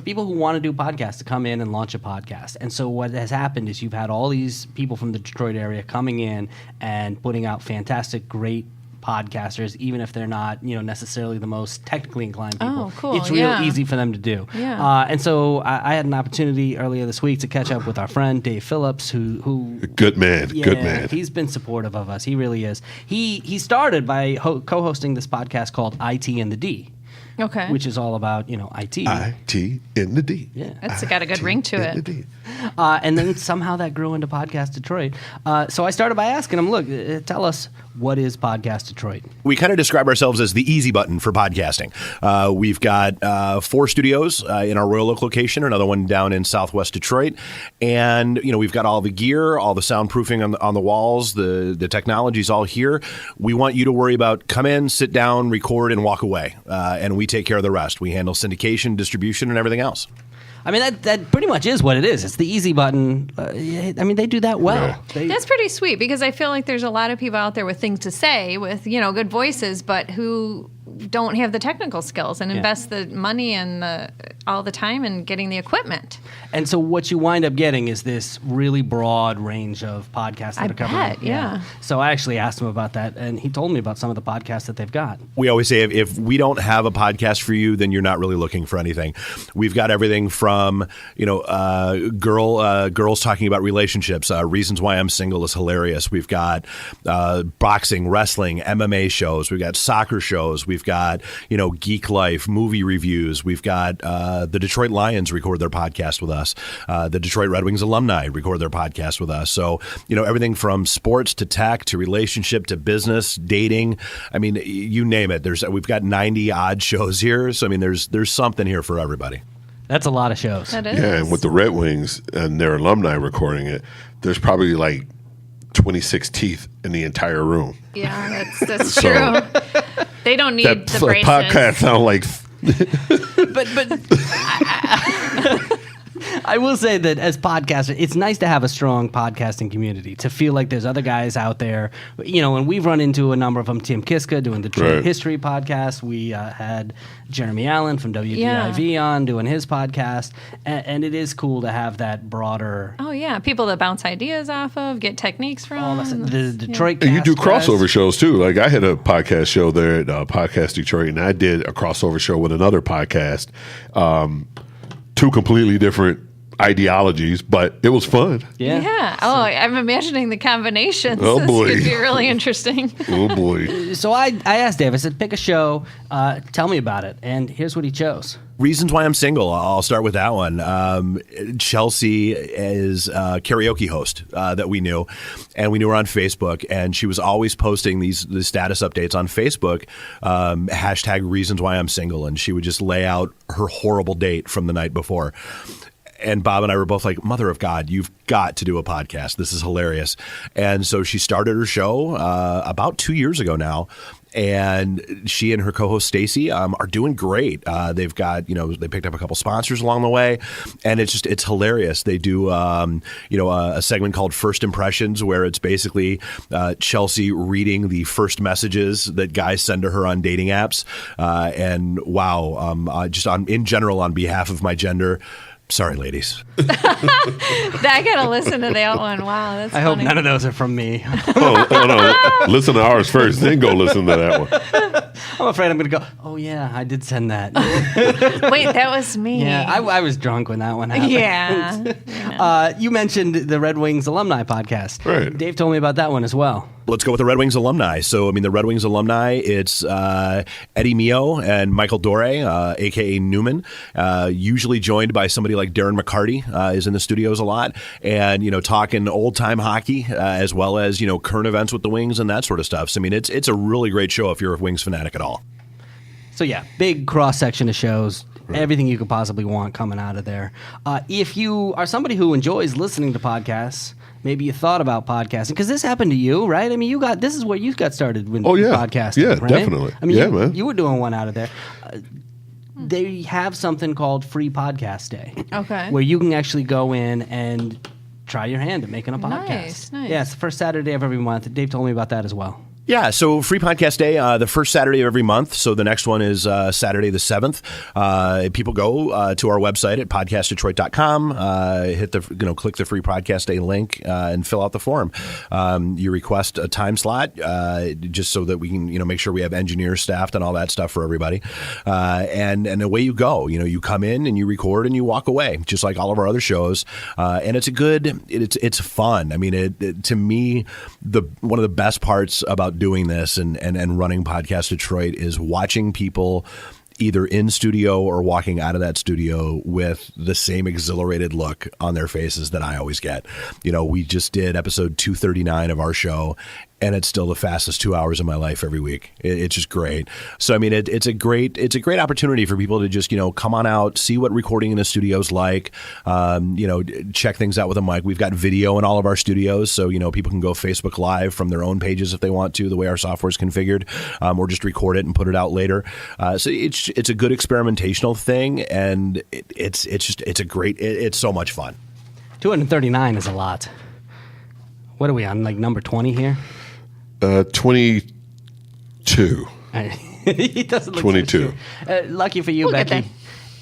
Speaker 4: people who want to do podcasts to come in and launch a podcast. And so what has happened is you've had all these people from the Detroit area coming in and putting out fantastic, great podcasters, even if they're not, necessarily the most technically inclined people.
Speaker 6: Oh, cool,
Speaker 4: It's real
Speaker 6: yeah.
Speaker 4: easy for them to do.
Speaker 6: Yeah.
Speaker 4: And so I had an opportunity earlier this week to catch up with our friend Dave Phillips, who
Speaker 5: Good man.
Speaker 4: yeah,
Speaker 5: Good man.
Speaker 4: he's been supportive of us. He really is. He started by co-hosting this podcast called IT and the D,
Speaker 6: Okay.
Speaker 4: which is all about IT.
Speaker 5: I-T in the D.
Speaker 4: Yeah.
Speaker 6: That's got a good ring to
Speaker 5: In the
Speaker 6: it.
Speaker 5: D.
Speaker 4: And then somehow that grew into Podcast Detroit. So I started by asking him, look, tell us, what is Podcast Detroit?
Speaker 7: We kind of describe ourselves as the easy button for podcasting. We've got 4 studios in our Royal Oak location, another one down in Southwest Detroit. And, we've got all the gear, all the soundproofing on the walls, the technology's all here. We want you to worry about come in, sit down, record, and walk away. And we take care of the rest. We handle syndication, distribution, and everything else.
Speaker 4: I mean, that pretty much is what it is. It's the easy button. They do that well.
Speaker 6: That's pretty sweet because I feel like there's a lot of people out there with things to say, with good voices, but who don't have the technical skills and invest the money and all the time in getting the equipment.
Speaker 4: And so what you wind up getting is this really broad range of podcasts that
Speaker 6: I
Speaker 4: are covered.
Speaker 6: bet, yeah.
Speaker 4: So I actually asked him about that, and he told me about some of the podcasts that they've got.
Speaker 7: We always say if we don't have a podcast for you, then you're not really looking for anything. We've got everything from girls talking about relationships. Reasons Why I'm Single is hilarious. We've got boxing, wrestling, MMA shows. We've got soccer shows. We've got Geek Life, movie reviews. We've got the Detroit Lions record their podcast with us. The Detroit Red Wings alumni record their podcast with us. So everything from sports to tech to relationship to business, dating. I mean, you name it. We've got 90 odd shows here. So there's something here for everybody.
Speaker 4: That's a lot of shows.
Speaker 6: That is.
Speaker 5: Yeah, and with the Red Wings and their alumni recording it, there's probably like 26 teeth in the entire room.
Speaker 6: Yeah, that's
Speaker 5: So-
Speaker 6: true. They don't need
Speaker 5: That
Speaker 6: the braces.
Speaker 5: podcast sound like
Speaker 4: But I will say that as podcasters, it's nice to have a strong podcasting community, to feel like there's other guys out there, and we've run into a number of them. Tim Kiska doing the Detroit History podcast. We had Jeremy Allen from WDIV on doing his podcast. And it is cool to have that broader...
Speaker 6: Oh, yeah. People that bounce ideas off of, get techniques from.
Speaker 4: The Detroit
Speaker 5: And you do
Speaker 4: Cast
Speaker 5: crossover
Speaker 4: Press.
Speaker 5: shows too. Like I had a podcast show there at Podcast Detroit, and I did a crossover show with another podcast. Two completely different ideologies, but it was fun.
Speaker 6: Yeah. Oh, I'm imagining the combinations.
Speaker 5: Oh, boy.
Speaker 6: This could be really interesting.
Speaker 5: Oh boy.
Speaker 4: So I asked Dave, I said, pick a show, tell me about it. And here's what he chose.
Speaker 7: Reasons Why I'm Single. I'll start with that one. Chelsea is a karaoke host that we knew, and we knew her on Facebook, and she was always posting these status updates on Facebook, hashtag Reasons Why I'm Single, and she would just lay out her horrible date from the night before. And Bob and I were both like, Mother of God, you've got to do a podcast. This is hilarious. And so she started her show about 2 years ago now. And she and her co-host Stacy are doing great. They've got, they picked up a couple sponsors along the way, and it's hilarious. They do, a segment called First Impressions, where it's basically Chelsea reading the first messages that guys send to her on dating apps. And wow, in general, on behalf of my gender, sorry, ladies.
Speaker 6: I got to listen to that one. Wow, that's
Speaker 4: I
Speaker 6: funny.
Speaker 4: hope none of those are from me.
Speaker 5: Oh, no. Listen to ours first, then go listen to that one.
Speaker 4: I'm afraid I'm going to go, oh, yeah, I did send that.
Speaker 6: Wait, that was me.
Speaker 4: Yeah, I was drunk when that one happened.
Speaker 6: Yeah.
Speaker 4: You mentioned the Red Wings alumni podcast.
Speaker 5: Right.
Speaker 4: Dave told me about that one as well.
Speaker 7: Let's go with the Red Wings alumni. So, the Red Wings alumni, it's Eddie Mio and Michael Dore, a.k.a. Newman, usually joined by somebody like Darren McCarty, is in the studios a lot, and, talking old-time hockey as well as, current events with the Wings and that sort of stuff. So, it's a really great show if you're a Wings fanatic at all.
Speaker 4: So, yeah, big cross-section of shows. Everything you could possibly want coming out of there. If you are somebody who enjoys listening to podcasts, maybe you thought about podcasting, because this happened to you, right? This is where you got started with podcasting,
Speaker 5: yeah,
Speaker 4: right?
Speaker 5: definitely. Man.
Speaker 4: You were doing one out of there. They have something called Free Podcast Day.
Speaker 6: Okay.
Speaker 4: Where you can actually go in and try your hand at making a podcast.
Speaker 6: Nice.
Speaker 4: Yeah, it's the first Saturday of every month. Dave told me about that as well.
Speaker 7: Yeah, so Free Podcast Day, the first Saturday of every month. So the next one is Saturday the 7th. People go to our website at podcastdetroit.com, click the Free Podcast Day link and fill out the form. You request a time slot just so that we can make sure we have engineers staffed and all that stuff for everybody. And away you go. You come in and you record and you walk away, just like all of our other shows. And it's fun. To me, one of the best parts about doing this and running Podcast Detroit is watching people either in studio or walking out of that studio with the same exhilarated look on their faces that I always get. We just did episode 239 of our show, and it's still the fastest 2 hours of my life every week. It's just great. So, it's a great opportunity for people to just, come on out, see what recording in the studio is like, check things out with a mic. We've got video in all of our studios, so, people can go Facebook Live from their own pages if they want to, the way our software is configured, or just record it and put it out later. So it's a good experimentational thing, and it's so much fun.
Speaker 4: 239 is a lot. What are we on, like number 20 here?
Speaker 5: 22.
Speaker 4: He doesn't look
Speaker 5: 22.
Speaker 4: So lucky for you,
Speaker 6: We'll get
Speaker 4: Becky.
Speaker 6: there.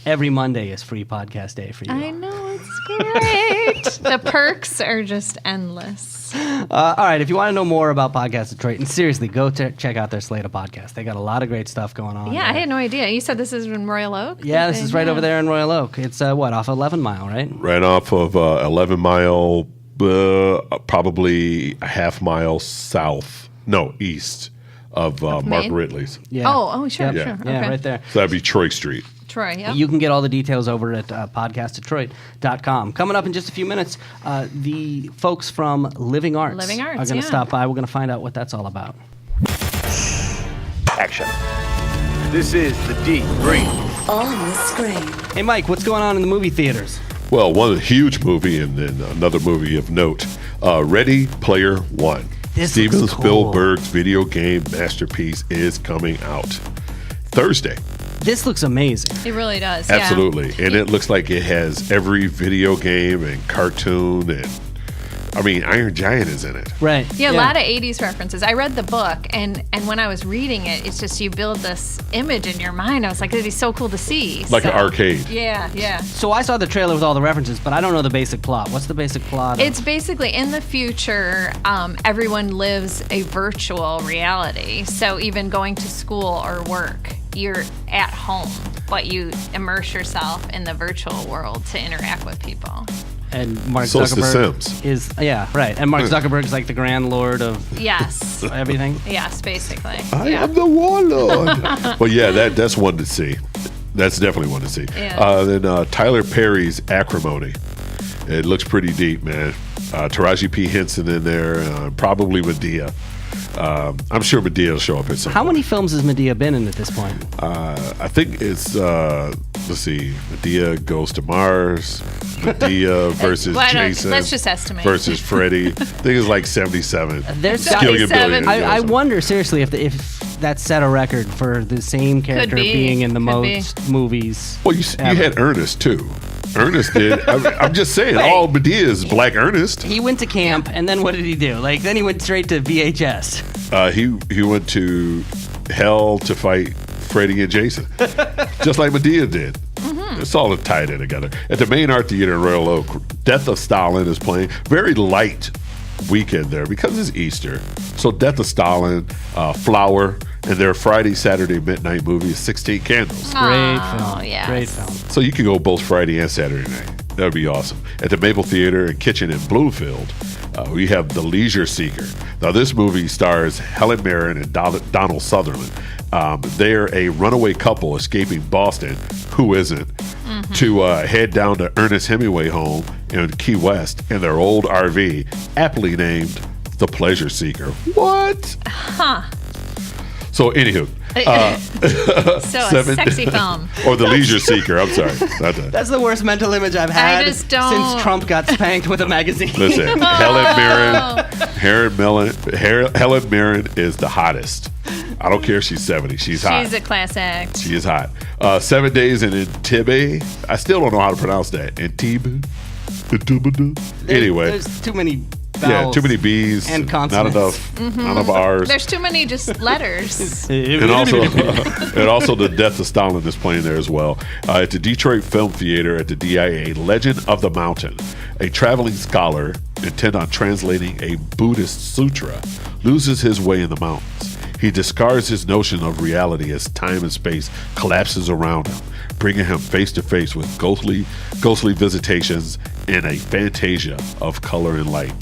Speaker 4: Every Monday is Free Podcast Day for you.
Speaker 6: I know, it's great. The perks are just endless.
Speaker 4: All right, if you want to know more about Podcast Detroit, and seriously, go check out their slate of podcasts. They got a lot of great stuff going on.
Speaker 6: Yeah, I had no idea. You said this is in Royal Oak?
Speaker 4: Yeah, this is right over there in Royal Oak. It's off 11 Mile, right?
Speaker 5: Right off of 11 Mile, probably a half mile east of Mark
Speaker 6: Maine?
Speaker 5: Ridley's.
Speaker 4: Yeah.
Speaker 6: Oh, sure,
Speaker 4: Yep.
Speaker 6: sure.
Speaker 4: Yeah,
Speaker 6: Okay.
Speaker 4: right there.
Speaker 5: So that'd be Troy Street.
Speaker 6: Troy, yeah.
Speaker 4: You can get all the details over at podcastdetroit.com. Coming up in just a few minutes, the folks from Living Arts,
Speaker 6: Living Arts,
Speaker 4: are going to
Speaker 6: yeah.
Speaker 4: stop by. We're going to find out what that's all about.
Speaker 2: Action. This is the Deep Breathe.
Speaker 3: On the screen.
Speaker 4: Hey, Mike, what's going on in the movie theaters?
Speaker 5: Well, one huge movie and then another movie of note, Ready Player One.
Speaker 4: This
Speaker 5: Steven
Speaker 4: looks cool.
Speaker 5: Spielberg's video game masterpiece is coming out Thursday.
Speaker 4: This looks amazing.
Speaker 6: It really does.
Speaker 5: Absolutely.
Speaker 6: Yeah.
Speaker 5: And it looks like it has every video game and cartoon and Iron Giant is in it.
Speaker 4: Right.
Speaker 6: Yeah, a lot of 80s references. I read the book, and when I was reading it, it's just you build this image in your mind. I was like, it'd be so cool to see.
Speaker 5: Like an arcade.
Speaker 6: Yeah.
Speaker 4: So I saw the trailer with all the references, but I don't know the basic plot. What's the basic plot?
Speaker 6: It's basically in the future, everyone lives a virtual reality. So even going to school or work, you're at home, but you immerse yourself in the virtual world to interact with people.
Speaker 4: And Mark
Speaker 5: So it's The
Speaker 4: Zuckerberg
Speaker 5: Sims.
Speaker 4: is right. And Mark Zuckerberg's like the grand lord of
Speaker 6: Yes.
Speaker 4: everything.
Speaker 6: Yes, basically.
Speaker 5: I am the warlord. Well, yeah, that's one to see. That's definitely one to see.
Speaker 6: Yeah.
Speaker 5: Then Tyler Perry's Acrimony. It looks pretty deep, man. Taraji P. Henson in there, probably Medea. I'm sure Medea will show up at some
Speaker 4: How
Speaker 5: point.
Speaker 4: many films has Medea been in at this point?
Speaker 5: I think it's, let's see, Medea Goes to Mars, Medea versus
Speaker 6: Why not?
Speaker 5: Jason.
Speaker 6: Let's just estimate.
Speaker 5: Versus Freddy. I think it's like 77.
Speaker 4: There's
Speaker 5: Skillion Billion.
Speaker 4: I wonder seriously if that set a record for the same character
Speaker 6: be.
Speaker 4: being in the
Speaker 6: Could
Speaker 4: most movies.
Speaker 5: Well, you had Ernest, too. Ernest did. I'm just saying, all Medea is Black Ernest.
Speaker 4: He went to camp, and then what did he do? Then he went straight to VHS.
Speaker 5: He went to hell to fight Freddy and Jason, just like Medea did. It's all tied in together. At the Main Art Theater in Royal Oak, Death of Stalin is playing. Very light weekend there because it's Easter. So Death of Stalin, Flower, and their Friday, Saturday midnight movie is 16 Candles.
Speaker 4: Great film.
Speaker 6: yes.
Speaker 4: Great film.
Speaker 5: So you can go both Friday and Saturday night. That would be awesome. At the Maple Theater and Kitchen in Bloomfield, we have The Leisure Seeker. Now, this movie stars Helen Mirren and Donald Sutherland. They're a runaway couple escaping Boston, who isn't, to head down to Ernest Hemingway home in Key West in their old RV, aptly named The Pleasure Seeker. What?
Speaker 6: Huh.
Speaker 5: So, anywho.
Speaker 6: So a sexy film.
Speaker 5: Or The Leisure Seeker. I'm sorry. Not that.
Speaker 4: That's the worst mental image I've had
Speaker 6: just don't-
Speaker 4: since Trump got spanked with a magazine.
Speaker 5: Listen, Helen Mirren is the hottest. I don't care if she's 70. She's hot.
Speaker 6: She's a class act.
Speaker 5: She is hot. 7 days in Antibes. I still don't know how to pronounce that. Antibes? Anyway.
Speaker 4: There's too many
Speaker 5: Yeah,
Speaker 4: vowels
Speaker 5: too many B's.
Speaker 4: and
Speaker 5: Not
Speaker 4: consonants.
Speaker 5: enough. Not enough R's.
Speaker 6: There's too many just letters.
Speaker 5: And also the Death of Stalin is playing there as well. At the Detroit Film Theater at the DIA, Legend of the Mountain. A traveling scholar intent on translating a Buddhist sutra loses his way in the mountains. He discards his notion of reality as time and space collapses around him, bringing him face to face with ghostly visitations in a fantasia of color and light.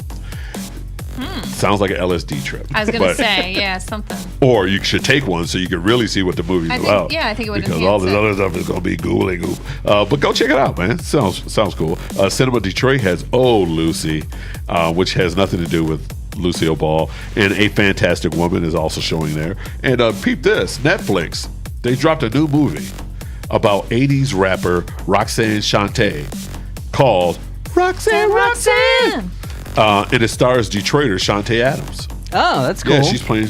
Speaker 5: Sounds like an LSD trip.
Speaker 6: I was going to say, yeah, something.
Speaker 5: Or you should take one so you can really see what the movie's about.
Speaker 6: Yeah, I think it would
Speaker 5: because
Speaker 6: enhance
Speaker 5: all this
Speaker 6: it.
Speaker 5: other stuff is going to be googly goop. But go check it out, man. Sounds cool. Cinema Detroit has Oh Lucy, which has nothing to do with Lucille Ball, and A Fantastic Woman is also showing there. And peep this, Netflix, they dropped a new movie about 80s rapper Roxanne Shante called Roxanne. And it stars Detroiter Shante Adams.
Speaker 4: Oh, that's cool.
Speaker 5: Yeah, she's playing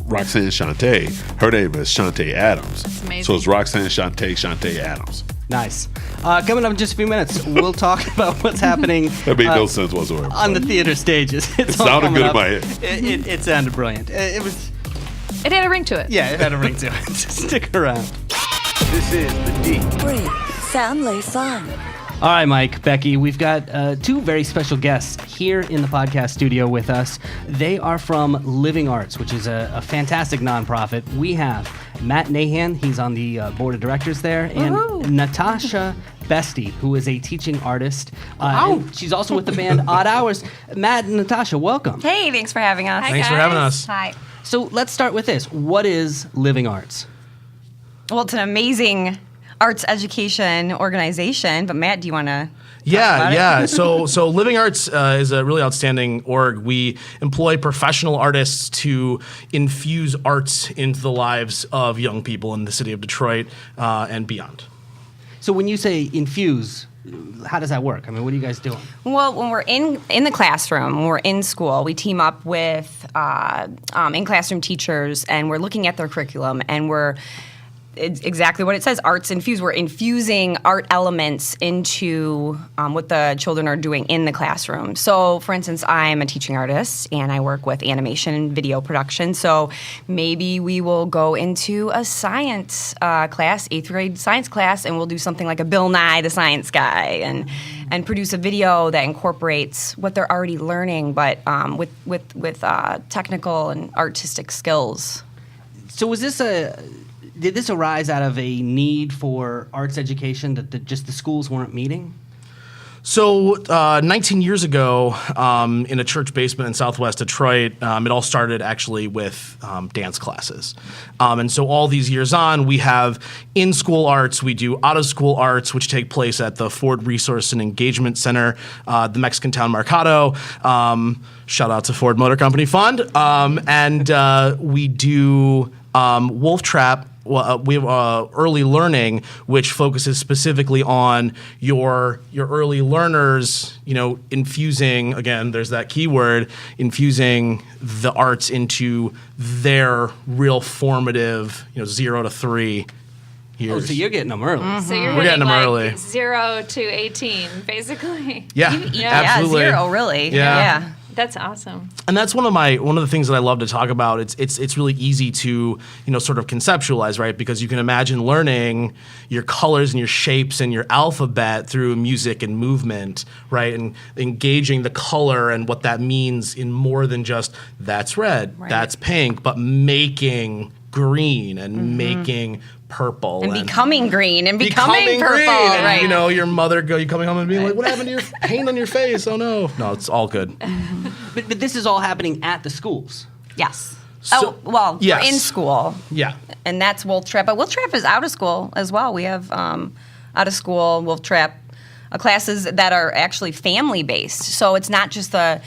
Speaker 5: Roxanne Shante. Her name is Shante Adams.
Speaker 6: That's amazing.
Speaker 5: So it's Roxanne Shante Adams.
Speaker 4: Nice. Coming up in just a few minutes, we'll talk about what's happening
Speaker 5: That made no sense whatsoever.
Speaker 4: on the theater stages. It
Speaker 5: sounded good in my head.
Speaker 4: It sounded brilliant. It was,
Speaker 6: It had a ring to it.
Speaker 4: yeah, it had a ring to it. Stick around.
Speaker 2: This is the D.
Speaker 3: Free Family Fun.
Speaker 4: All right, Mike, Becky, we've got two very special guests here in the podcast studio with us. They are from Living Arts, which is a fantastic nonprofit. We have Matt Nahan, he's on the board of directors there, and Natasha Beste, who is a teaching artist. And she's also with the band Odd Hours. Matt and Natasha, welcome.
Speaker 8: Hey, thanks for having us.
Speaker 9: Thanks for having us.
Speaker 8: Hi.
Speaker 4: So let's start with this. What is Living Arts?
Speaker 8: Well, it's an amazing arts education organization, but Matt, do you want to
Speaker 9: Yeah. So Living Arts is a really outstanding org. We employ professional artists to infuse arts into the lives of young people in the city of Detroit and beyond.
Speaker 4: So when you say infuse, how does that work? I mean, what are you guys doing?
Speaker 8: Well, when we're in the classroom, when we're in school, we team up with in-classroom teachers, and we're looking at their curriculum, and we're it's exactly what it says, arts infused. We're infusing art elements into what the children are doing in the classroom. So, for instance, I'm a teaching artist, and I work with animation and video production. So maybe we will go into a science class, 8th grade science class, and we'll do something like a Bill Nye the Science Guy, and produce a video that incorporates what they're already learning, but with technical and artistic skills.
Speaker 4: So did this arise out of a need for arts education that just the schools weren't meeting?
Speaker 9: So 19 years ago, in a church basement in Southwest Detroit, it all started actually with dance classes. And so all these years on, we have in-school arts, we do out-of-school arts, which take place at the Ford Resource and Engagement Center, the Mexican Town Mercado. Shout out to Ford Motor Company Fund. And we do Wolf Trap. We have early learning, which focuses specifically on your early learners, infusing, again, there's that key word, infusing the arts into their real formative, 0 to 3 years.
Speaker 4: Oh, so you're getting them early.
Speaker 6: So you're
Speaker 9: We're getting them
Speaker 6: like
Speaker 9: early.
Speaker 6: 0 to 18, basically.
Speaker 9: Yeah, absolutely.
Speaker 8: 0, really. Yeah.
Speaker 6: That's awesome.
Speaker 9: And that's one of the things that I love to talk about. It's really easy to sort of conceptualize, right? Because you can imagine learning your colors and your shapes and your alphabet through music and movement, right? And engaging the color and what that means in more than just that's red, that's pink, but making green and making purple
Speaker 8: and becoming green and becoming purple,
Speaker 9: green.
Speaker 8: right?
Speaker 9: And, your mother you coming home and being like, "What happened to your paint on your face?" Oh no, it's all good.
Speaker 4: But this is all happening at the schools.
Speaker 8: Yes.
Speaker 9: So-
Speaker 8: we're
Speaker 9: yes.
Speaker 8: in school.
Speaker 9: Yeah.
Speaker 8: And that's Wolf Trap. But Wolf Trap is out of school as well. We have out of school Wolf Trap classes that are actually family based. So it's not just the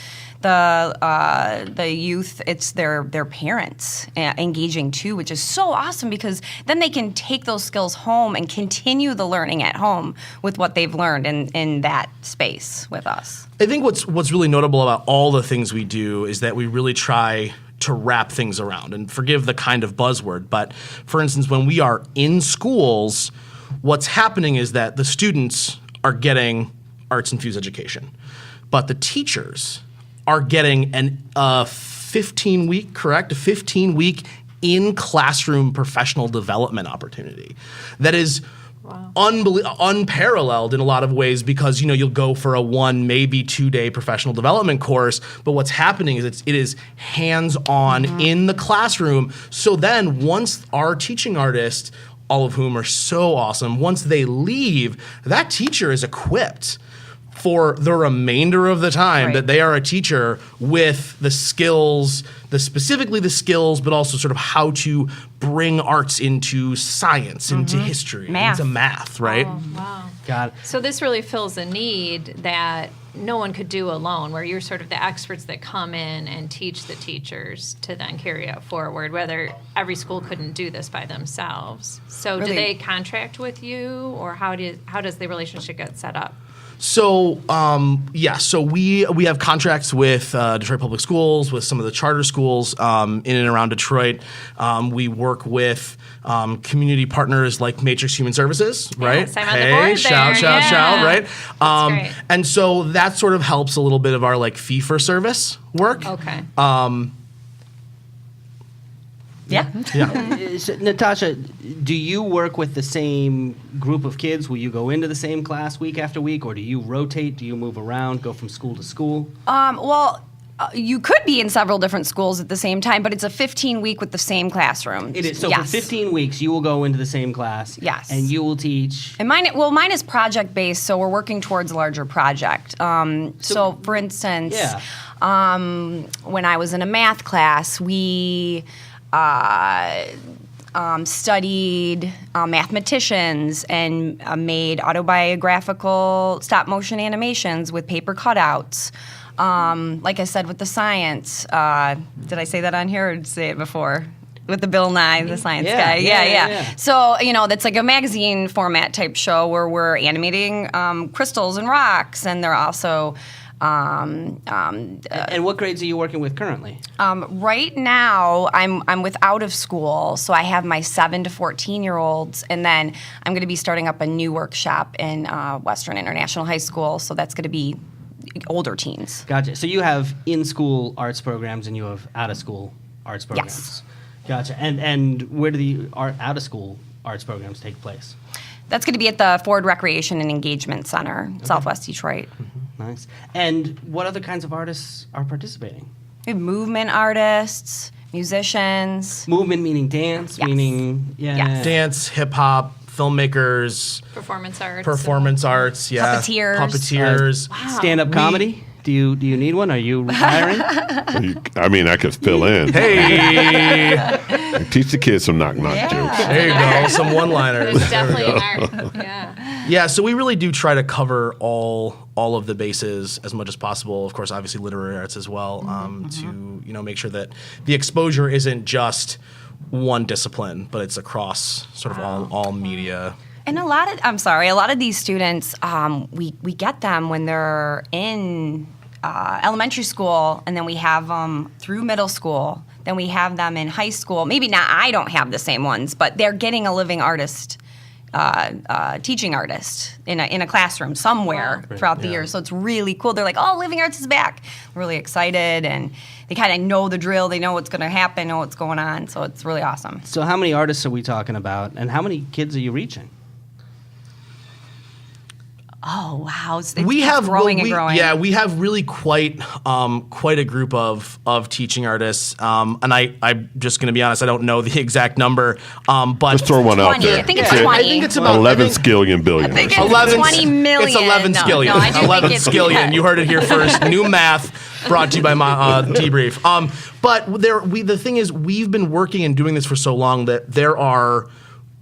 Speaker 8: youth, it's their parents engaging too, which is so awesome because then they can take those skills home and continue the learning at home with what they've learned in that space with us.
Speaker 9: I think what's really notable about all the things we do is that we really try to wrap things around, and forgive the kind of buzzword, but for instance, when we are in schools, what's happening is that the students are getting arts infused education, but the teachers are getting a 15-week in classroom professional development opportunity that is unparalleled in a lot of ways, because you'll go for a 1, maybe 2-day professional development course, but what's happening is it is hands-on in the classroom. So then once our teaching artists, all of whom are so awesome, once they leave, that teacher is equipped for the remainder of the time that they are a teacher with the skills, specifically the skills, but also sort of how to bring arts into science, into history, into math, right?
Speaker 6: Oh, wow.
Speaker 4: Got it.
Speaker 6: So this really fills a need that no one could do alone, where you're sort of the experts that come in and teach the teachers to then carry it forward, whether every school couldn't do this by themselves. So do they contract with you, or how does the relationship get set up?
Speaker 9: So, so we have contracts with Detroit Public Schools, with some of the charter schools in and around Detroit. We work with community partners like Matrix Human Services, right?
Speaker 6: Yes, I'm on the board
Speaker 9: shout,
Speaker 6: there.
Speaker 9: shout, right?
Speaker 6: That's great.
Speaker 9: And so that sort of helps a little bit of our fee for service work.
Speaker 6: Okay.
Speaker 9: Yeah.
Speaker 4: Natasha, do you work with the same group of kids? Will you go into the same class week after week, or do you rotate? Do you move around, go from school to school?
Speaker 8: You could be in several different schools at the same time, but it's a 15-week with the same classroom.
Speaker 4: It is. So for 15 weeks, you will go into the same class.
Speaker 8: Yes.
Speaker 4: And you will teach.
Speaker 8: And mine is project-based, so we're working towards a larger project. So for instance, when I was in a math class, we studied mathematicians and made autobiographical stop-motion animations with paper cutouts. Like I said, with the science. Did I say that on here, or did I say it before? With the Bill Nye, the science guy. Yeah. So, that's like a magazine format type show where we're animating crystals and rocks, and they're also
Speaker 4: And what grades are you working with currently?
Speaker 8: Right now, I'm with out of school, so I have my 7 to 14-year-olds, and then I'm going to be starting up a new workshop in Western International High School, so that's going to be older teens.
Speaker 4: Gotcha. So you have in-school arts programs and you have out-of-school arts programs.
Speaker 8: Yes.
Speaker 4: Gotcha. And where do the out-of-school arts programs take place?
Speaker 8: That's going to be at the Ford Recreation and Engagement Center, Southwest Detroit.
Speaker 4: Nice. And what other kinds of artists are participating?
Speaker 8: We have movement artists, musicians.
Speaker 4: Movement meaning dance,
Speaker 8: Yes.
Speaker 4: meaning
Speaker 8: Yes.
Speaker 9: Dance, hip hop, filmmakers,
Speaker 6: Performance arts.
Speaker 9: arts, yeah,
Speaker 8: Puppeteers.
Speaker 9: Puppeteers.
Speaker 4: stand-up comedy. Do you need one? Are you retiring?
Speaker 5: I mean, I could fill in.
Speaker 9: Hey,
Speaker 5: Teach the kids some knock-knock jokes.
Speaker 9: there you go, some one-liners.
Speaker 6: There's definitely an art. Yeah.
Speaker 9: Yeah, so we really do try to cover all of the bases as much as possible. Of course, obviously literary arts as well, to make sure that the exposure isn't just one discipline, but it's across sort of all media.
Speaker 8: And a lot of these students, we get them when they're in elementary school, and then we have them through middle school. Then we have them in high school. Maybe not, I don't have the same ones, but they're getting a living artist, teaching artist in a classroom somewhere throughout the year. So it's really cool. They're like, oh, living arts is back. We're really excited, and they kind of know the drill. They know what's going to happen, know what's going on. So it's really awesome.
Speaker 4: So how many artists are we talking about, and how many kids are you reaching?
Speaker 8: Oh wow! It's
Speaker 9: We have
Speaker 8: growing and growing.
Speaker 9: Yeah, we have really quite a group of teaching artists, and I'm just going to be honest. I don't know the exact number, but
Speaker 5: Just throw one out
Speaker 8: 20.
Speaker 5: there.
Speaker 8: I think it's
Speaker 9: Yeah,
Speaker 8: 20.
Speaker 9: I think it's about
Speaker 5: 11 skillion billion.
Speaker 8: I think
Speaker 5: or
Speaker 8: it's
Speaker 5: something.
Speaker 8: 20 million.
Speaker 9: It's 11
Speaker 8: No,
Speaker 9: skillion.
Speaker 8: no, I do
Speaker 9: 11
Speaker 8: think it's-
Speaker 9: skillion.
Speaker 8: yeah.
Speaker 9: You heard it here first. New math brought to you by my debrief. But the thing is, we've been working and doing this for so long that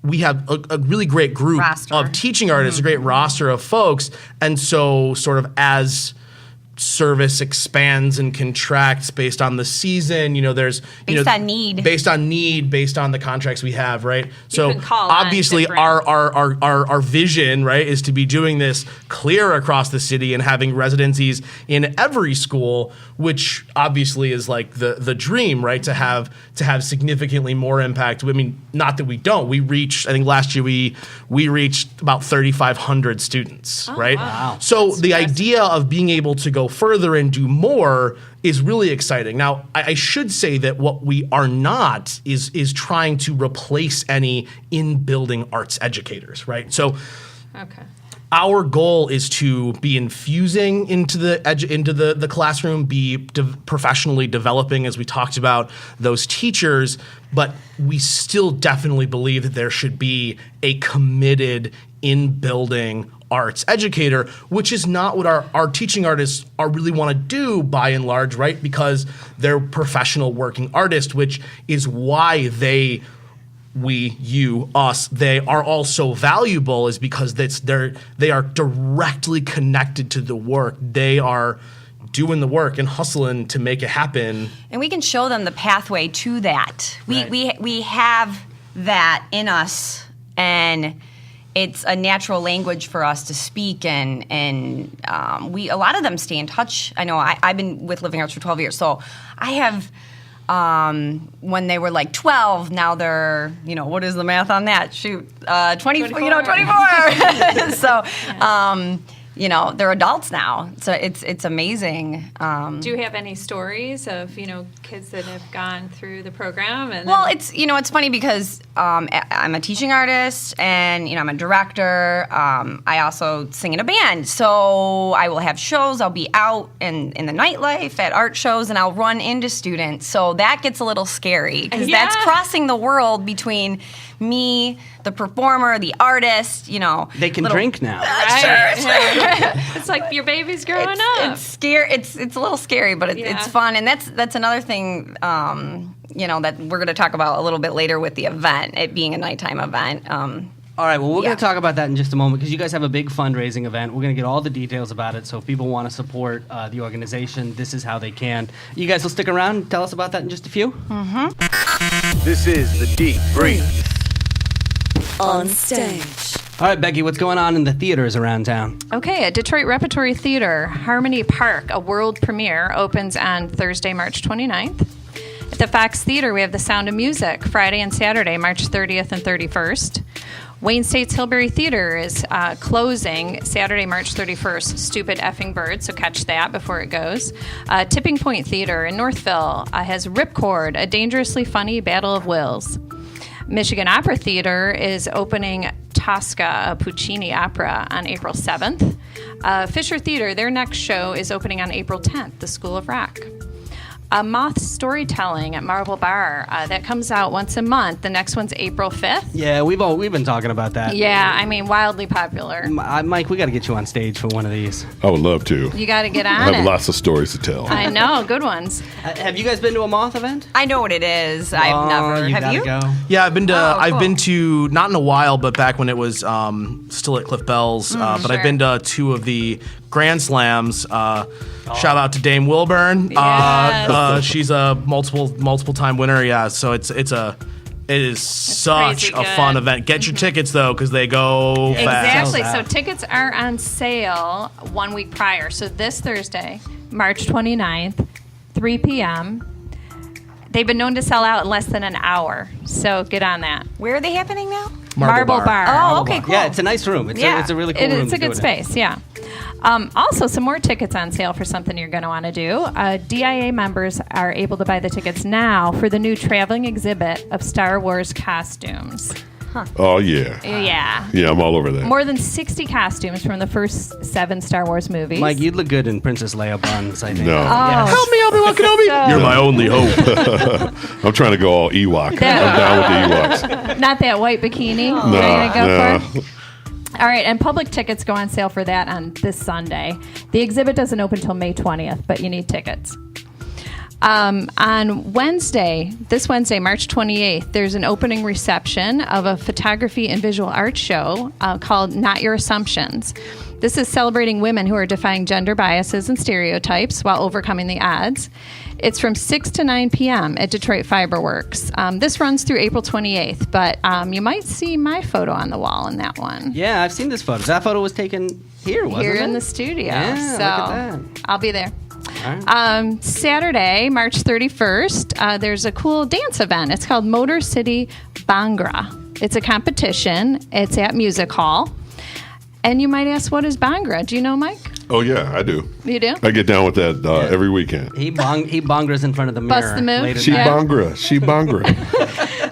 Speaker 9: we have a really great group
Speaker 8: Roster.
Speaker 9: of teaching artists, a great roster of folks, and so sort of as service expands and contracts based on the season, there's
Speaker 8: Based on need.
Speaker 9: based on the contracts we have, right? So
Speaker 6: can call on
Speaker 9: obviously
Speaker 6: different-
Speaker 9: our vision, right, is to be doing this clear across the city and having residencies in every school, which obviously is like the dream, right? To have significantly more impact. I mean, not that we don't. We reached, I think last year we reached about 3,500 students, right?
Speaker 6: wow.
Speaker 9: So
Speaker 6: That's
Speaker 9: the
Speaker 6: impressive.
Speaker 9: idea of being able to go further and do more is really exciting. Now, I should say that what we are not is trying to replace any in-building arts educators, right? So
Speaker 6: Okay.
Speaker 9: our goal is to be infusing into the classroom, be professionally developing, as we talked about, those teachers, but we still definitely believe that there should be a committed in-building arts educator, which is not what our teaching artists really want to do by and large, right? Because they're professional working artists, which is why they are all so valuable, is because they are directly connected to the work. They are doing the work and hustling to make it happen.
Speaker 8: And we can show them the pathway to that. We have that in us, and it's a natural language for us to speak, and a lot of them stay in touch. I know I've been with Living Arts for 12 years, so I have. When they were like 12, now they're, what is the math on that? Shoot, 24. 24. So, they're adults now. So it's amazing.
Speaker 6: Do you have any stories of, kids that have gone through the program? And
Speaker 8: Well, it's funny because I'm a teaching artist, and I'm a director. I also sing in a band, so I will have shows. I'll be out in the nightlife at art shows, and I'll run into students. So that gets a little scary because that's
Speaker 6: Yeah.
Speaker 8: crossing the world between me, the performer, the artist.
Speaker 4: They can drink now.
Speaker 6: Right. Yeah. It's like your baby's growing up.
Speaker 8: It's scary. It's a little scary, but
Speaker 6: Yeah.
Speaker 8: it's fun, and that's another thing. That we're going to talk about a little bit later with the event, it being a nighttime event.
Speaker 4: All right, well, we're going to talk about that in just a moment because you guys have a big fundraising event. We're going to get all the details about it, so if people want to support the organization, this is how they can. You guys will stick around and tell us about that in just a few?
Speaker 2: This is the Deep Brief.
Speaker 3: On stage.
Speaker 4: All right, Becky, what's going on in the theaters around town?
Speaker 6: Okay, at Detroit Repertory Theater, Harmony Park, a world premiere, opens on Thursday, March 29th. At the Fox Theater, we have The Sound of Music, Friday and Saturday, March 30th and 31st. Wayne State's Hillberry Theater is closing Saturday, March 31st. Stupid Effing Bird, so catch that before it goes. Tipping Point Theater in Northville has Ripcord, a dangerously funny battle of wills. Michigan Opera Theater is opening Tosca, a Puccini opera, on April 7th. Fisher Theater, their next show is opening on April 10th, The School of Rock. Moth Storytelling at Marble Bar, that comes out once a month. The next one's April 5th.
Speaker 4: Yeah, we've been talking about that.
Speaker 6: Yeah, I mean, wildly popular.
Speaker 4: Mike, we got to get you on stage for one of these.
Speaker 5: I would love to.
Speaker 6: You got to get on
Speaker 5: I have
Speaker 6: it.
Speaker 5: lots of stories to tell.
Speaker 6: I know, good ones.
Speaker 4: Have you guys been to a Moth event?
Speaker 8: I know what it is. I've never.
Speaker 4: You
Speaker 8: Have
Speaker 4: gotta
Speaker 8: you?
Speaker 4: go.
Speaker 9: Yeah, I've been to.
Speaker 8: Oh,
Speaker 9: I've
Speaker 8: cool.
Speaker 9: been to not in a while, but back when it was still at Cliff Bell's. But
Speaker 8: sure.
Speaker 9: I've been to 2 of the Grand Slams. Shout out to Dame Wilburn.
Speaker 6: Yes.
Speaker 9: She's a multiple time winner. Yeah, so it is such
Speaker 6: crazy
Speaker 9: a
Speaker 6: good.
Speaker 9: fun event. Get your tickets though, because they go fast.
Speaker 6: Exactly.
Speaker 4: Sells
Speaker 6: So
Speaker 4: out.
Speaker 6: tickets are on sale 1 week prior. So this Thursday, March 29th, 3 p.m. They've been known to sell out in less than an hour. So get on that.
Speaker 8: Where are they happening now?
Speaker 9: Marble Bar.
Speaker 8: Oh, okay, cool.
Speaker 4: Yeah, it's a nice room. It's a really cool room.
Speaker 6: It's a
Speaker 4: to do
Speaker 6: good
Speaker 4: it in.
Speaker 6: space, yeah. Also, some more tickets on sale for something you're going to want to do. DIA members are able to buy the tickets now for the new traveling exhibit of Star Wars costumes.
Speaker 5: Oh, yeah.
Speaker 6: Yeah.
Speaker 5: Yeah, I'm all over that.
Speaker 6: More than 60 costumes from the first 7 Star Wars movies.
Speaker 4: Mike, you'd look good in Princess Leia buns, I think.
Speaker 5: No.
Speaker 6: Oh,
Speaker 9: Help me, Obi-Wan Kenobi.
Speaker 6: So-
Speaker 9: You're my only hope.
Speaker 5: I'm trying to go all Ewok. I'm down with the Ewoks.
Speaker 6: Not that white bikini.
Speaker 5: No,
Speaker 6: You're gonna go
Speaker 5: no.
Speaker 6: for? All right, and public tickets go on sale for that on this Sunday. The exhibit doesn't open until May 20th, but you need tickets. On Wednesday, this Wednesday, March 28th, there's an opening reception of a photography and visual art show called Not Your Assumptions. This is celebrating women who are defying gender biases and stereotypes while overcoming the odds. It's from 6 to 9 p.m. at Detroit Fiberworks. This runs through April 28th, but you might see my photo on the wall in that one.
Speaker 4: Yeah, I've seen this photo. That photo was taken here, wasn't it?
Speaker 6: Here in the studio.
Speaker 4: Yeah,
Speaker 6: so
Speaker 4: look at that.
Speaker 6: I'll be there.
Speaker 4: All right.
Speaker 6: Saturday, March 31st, there's a cool dance event. It's called Motor City Bhangra. It's a competition. It's at Music Hall. And you might ask, what is Bhangra? Do you know, Mike?
Speaker 5: Oh, yeah, I do.
Speaker 6: You do?
Speaker 5: I get down with that every weekend.
Speaker 4: He bongras in front of the mirror.
Speaker 6: Bust the move?
Speaker 4: late at
Speaker 5: She
Speaker 4: night.
Speaker 5: Bangra. She Bangra.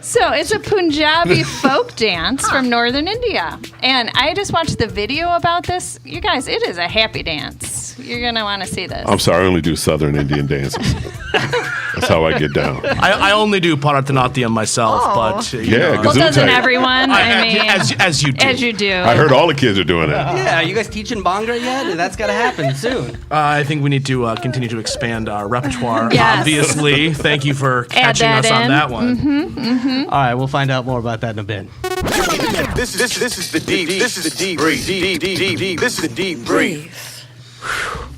Speaker 6: So it's a Punjabi folk dance from northern India. And I just watched the video about this. You guys, it is a happy dance. You're going to want to see this.
Speaker 5: I'm sorry, I only do Southern Indian dances. That's how I get down.
Speaker 9: I only do Bharatanatyam myself, but
Speaker 5: Yeah,
Speaker 6: well,
Speaker 5: Gesundheit.
Speaker 6: doesn't everyone? I mean,
Speaker 9: as you do.
Speaker 6: as you do.
Speaker 5: I heard all the kids are doing that.
Speaker 4: Yeah, are you guys teaching Bhangra yet? That's got to happen soon.
Speaker 9: I think we need to continue to expand our repertoire.
Speaker 6: Yes.
Speaker 9: Obviously, thank you for catching
Speaker 6: that
Speaker 9: us on
Speaker 6: in.
Speaker 9: that one.
Speaker 4: All right, we'll find out more about that in a bit.
Speaker 2: This is the deep. This is the deep. Deep. This is the deep brief.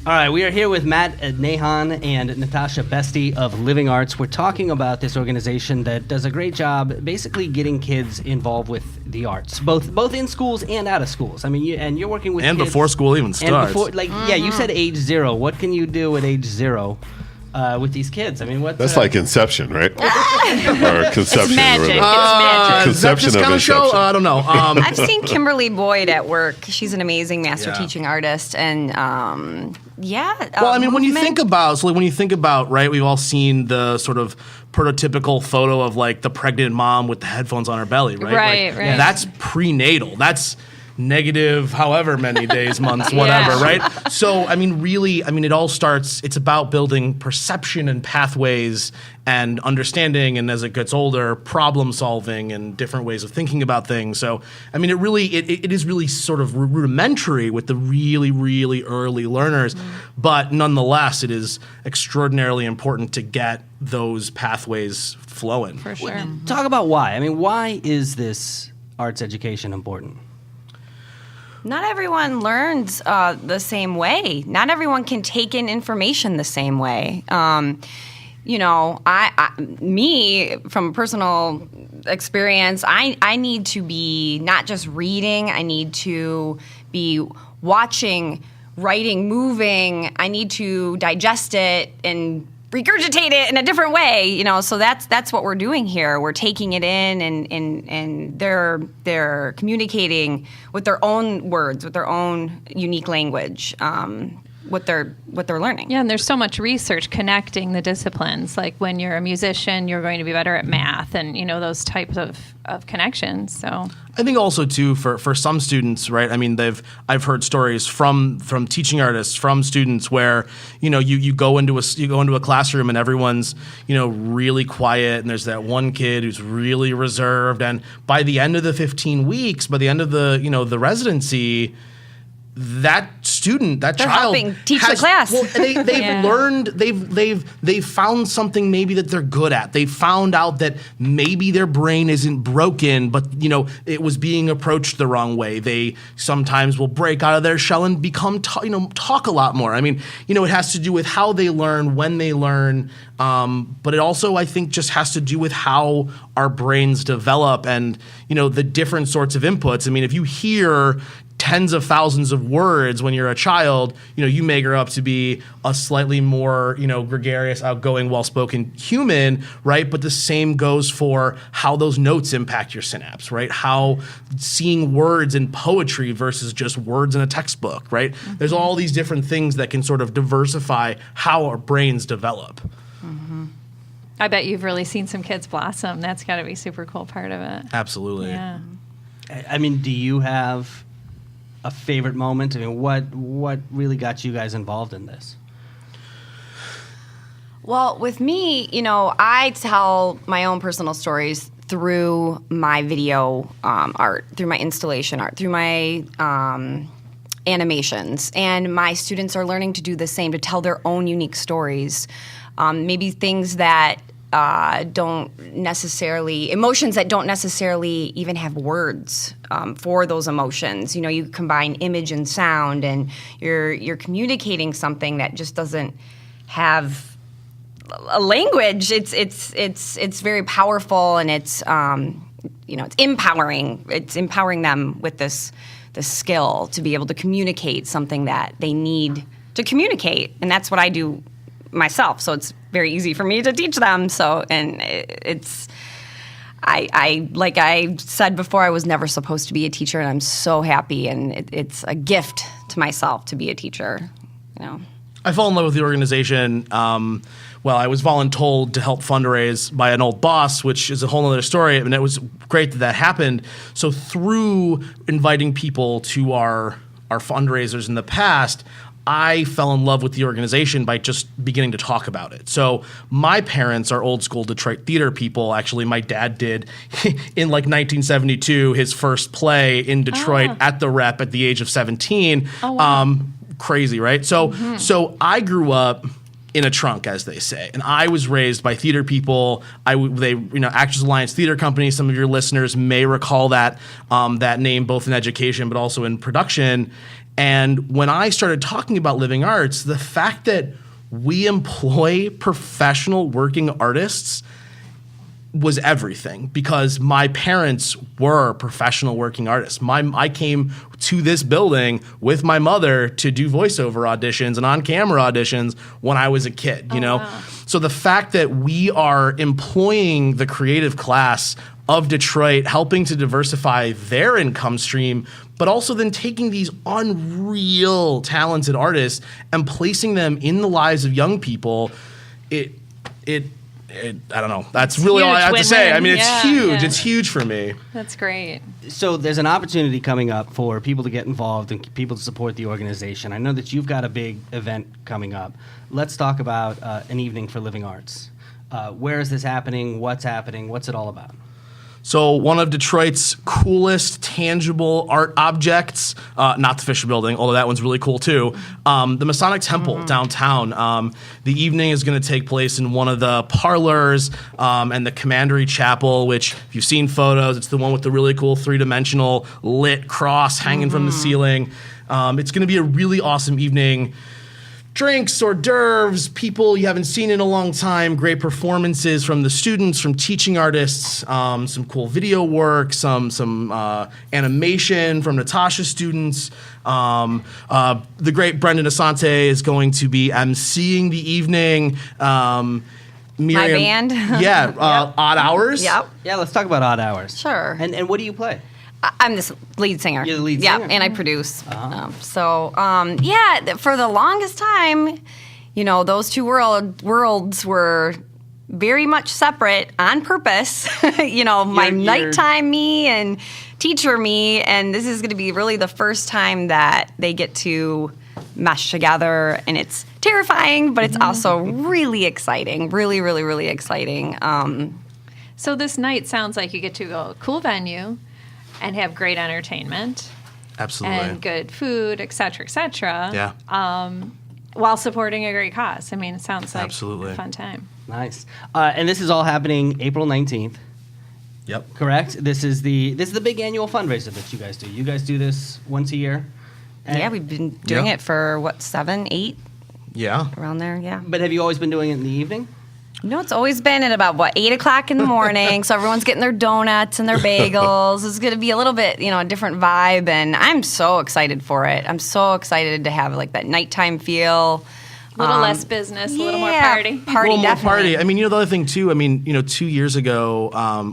Speaker 4: All right, we are here with Matt Nahan and Natasha Beste of Living Arts. We're talking about this organization that does a great job basically getting kids involved with the arts, both in schools and out of schools. I mean, you're working with
Speaker 9: And
Speaker 4: kids,
Speaker 9: before school even
Speaker 4: and
Speaker 9: starts.
Speaker 4: before, yeah, you said age 0. What can you do at age 0 with these kids? I mean, what?
Speaker 5: That's like Inception, right? Or Conception.
Speaker 6: It's magic.
Speaker 5: or
Speaker 6: It's
Speaker 5: whatever.
Speaker 6: magic.
Speaker 9: Is that
Speaker 5: Conception
Speaker 9: this
Speaker 5: of
Speaker 9: kind of show?
Speaker 5: Inception.
Speaker 9: I don't know.
Speaker 8: I've seen Kimberly Boyd at work. She's an amazing master
Speaker 9: Yeah.
Speaker 8: teaching artist, and
Speaker 9: Well, I mean, when you think about, right, we've all seen the sort of prototypical photo of like the pregnant mom with the headphones on her belly, right?
Speaker 6: Right,
Speaker 9: Like,
Speaker 6: right.
Speaker 9: That's prenatal. That's negative however many days, months, whatever,
Speaker 6: Yeah.
Speaker 9: right? So, I mean, really, I mean, it all starts, it's about building perception and pathways and understanding, and as it gets older, problem solving and different ways of thinking about things. So, I mean, it is really sort of rudimentary with the really, really early learners, but nonetheless, it is extraordinarily important to get those pathways flowing.
Speaker 6: For sure.
Speaker 4: Talk about why. I mean, why is this arts education important?
Speaker 8: not everyone learns the same way. Not everyone can take in information the same way. me from personal experience, I need to be not just reading. I need to be watching, writing, moving. I need to digest it and regurgitate it in a different way. So that's what we're doing here. We're taking it in, and they're communicating with their own words, with their own unique language. What they're learning.
Speaker 6: Yeah, and there's so much research connecting the disciplines. Like when you're a musician, you're going to be better at math, and those types of connections. So
Speaker 9: I think also too for some students, right? I mean, I've heard stories from teaching artists, from students where you go into a classroom and everyone's really quiet, and there's that one kid who's really reserved, and by the end of the 15 weeks, by the end of the residency, that student, that
Speaker 8: They're
Speaker 9: child
Speaker 8: helping teach the class.
Speaker 9: Well, they've learned, they've found something maybe that they're good at. They found out that maybe their brain isn't broken, but it was being approached the wrong way. They sometimes will break out of their shell and become talk a lot more. I mean, it has to do with how they learn, when they learn, but it also, I think, just has to do with how our brains develop and the different sorts of inputs. I mean, if you hear tens of thousands of words when you're a child, you may grow up to be a slightly more, gregarious, outgoing, well-spoken human, right? But the same goes for how those notes impact your synapse, right? How seeing words in poetry versus just words in a textbook, right? Mm-hmm. There's all these different things that can sort of diversify how our brains develop.
Speaker 6: Mm-hmm. I bet you've really seen some kids blossom. That's got to be a super cool part of it.
Speaker 9: Absolutely.
Speaker 6: Yeah.
Speaker 4: I mean, do you have a favorite moment? I mean, what really got you guys involved in this?
Speaker 8: Well, with me, I tell my own personal stories through my video art, through my installation art, through my animations. And my students are learning to do the same, to tell their own unique stories. Maybe things that emotions that don't necessarily even have words for those emotions. You combine image and sound, and you're communicating something that just doesn't have a language. It's very powerful, and it's empowering. It's empowering them with this skill to be able to communicate something that they need to communicate, and that's what I do myself. So it's very easy for me to teach them. So, and it's, I like I said before, I was never supposed to be a teacher, and I'm so happy, and it's a gift to myself to be a teacher.
Speaker 9: I fell in love with the organization. I was voluntold to help fundraise by an old boss, which is a whole other story, and it was great that happened. So through inviting people to our fundraisers in the past, I fell in love with the organization by just beginning to talk about it. So my parents are old school Detroit theater people. Actually, my dad did in 1972 his first play in Detroit at the Rep at the age of 17. Oh, wow. Crazy, right? So I grew up in a trunk, as they say, and I was raised by theater people. Actors Alliance Theater Company. Some of your listeners may recall that name, both in education but also in production. And when I started talking about living arts, the fact that we employ professional working artists was everything, because my parents were professional working artists. I came to this building with my mother to do voiceover auditions and on-camera auditions when I was a kid, Wow. So the fact that we are employing the creative class of Detroit, helping to diversify their income stream, but also then taking these unreal talented artists and placing them in the lives of young people, I don't know. That's really all I have to say. I mean, it's huge. Yeah. It's huge for me.
Speaker 6: That's great.
Speaker 4: So there's an opportunity coming up for people to get involved and people to support the organization. I know that you've got a big event coming up. Let's talk about an evening for living arts. Where is this happening? What's happening? What's it all about?
Speaker 9: So one of Detroit's coolest tangible art objects, not the Fisher Building, although that one's really cool too, the Masonic Temple downtown. The evening is going to take place in one of the parlors and the Commandery Chapel, which if you've seen photos, it's the one with the really cool three-dimensional lit cross hanging from the ceiling. It's going to be a really awesome evening. drinks, hors d'oeuvres, people you haven't seen in a long time, great performances from the students, from teaching artists, some cool video work, some animation from Natasha students. The great Brendan Asante is going to be emceeing the evening.
Speaker 8: My band.
Speaker 9: Yeah, Odd Hours.
Speaker 8: Yep.
Speaker 4: Yeah, let's talk about Odd Hours.
Speaker 8: Sure.
Speaker 4: And what do you play?
Speaker 8: I'm the lead singer.
Speaker 4: You're the lead singer?
Speaker 8: Yeah, and I produce. For the longest time, those two worlds were very much separate on purpose. My nighttime me and teacher me, and this is going to be really the first time that they get to mesh together, and it's terrifying, but it's also really exciting. Really, really, really exciting.
Speaker 6: So this night sounds like you get to go to a cool venue and have great entertainment.
Speaker 9: Absolutely.
Speaker 6: And good food, et cetera, et cetera.
Speaker 9: Yeah.
Speaker 6: While supporting a great cause. I mean, it sounds like
Speaker 9: Absolutely.
Speaker 6: a fun time.
Speaker 4: Nice. And this is all happening April 19th.
Speaker 9: Yep.
Speaker 4: Correct? This is the big annual fundraiser that you guys do. You guys do this once a year?
Speaker 8: Yeah, we've been doing it for, 7, 8?
Speaker 9: Yeah.
Speaker 8: Around there, yeah.
Speaker 4: But have you always been doing it in the evening?
Speaker 8: It's always been at about, 8 o'clock in the morning, so everyone's getting their donuts and their bagels. It's going to be a little bit, a different vibe, and I'm so excited for it. I'm so excited to have, that nighttime feel.
Speaker 6: A little less business, a little more party.
Speaker 8: Party,
Speaker 9: a little
Speaker 8: definitely.
Speaker 9: more party. I mean, the other thing too. I mean, 2 years ago,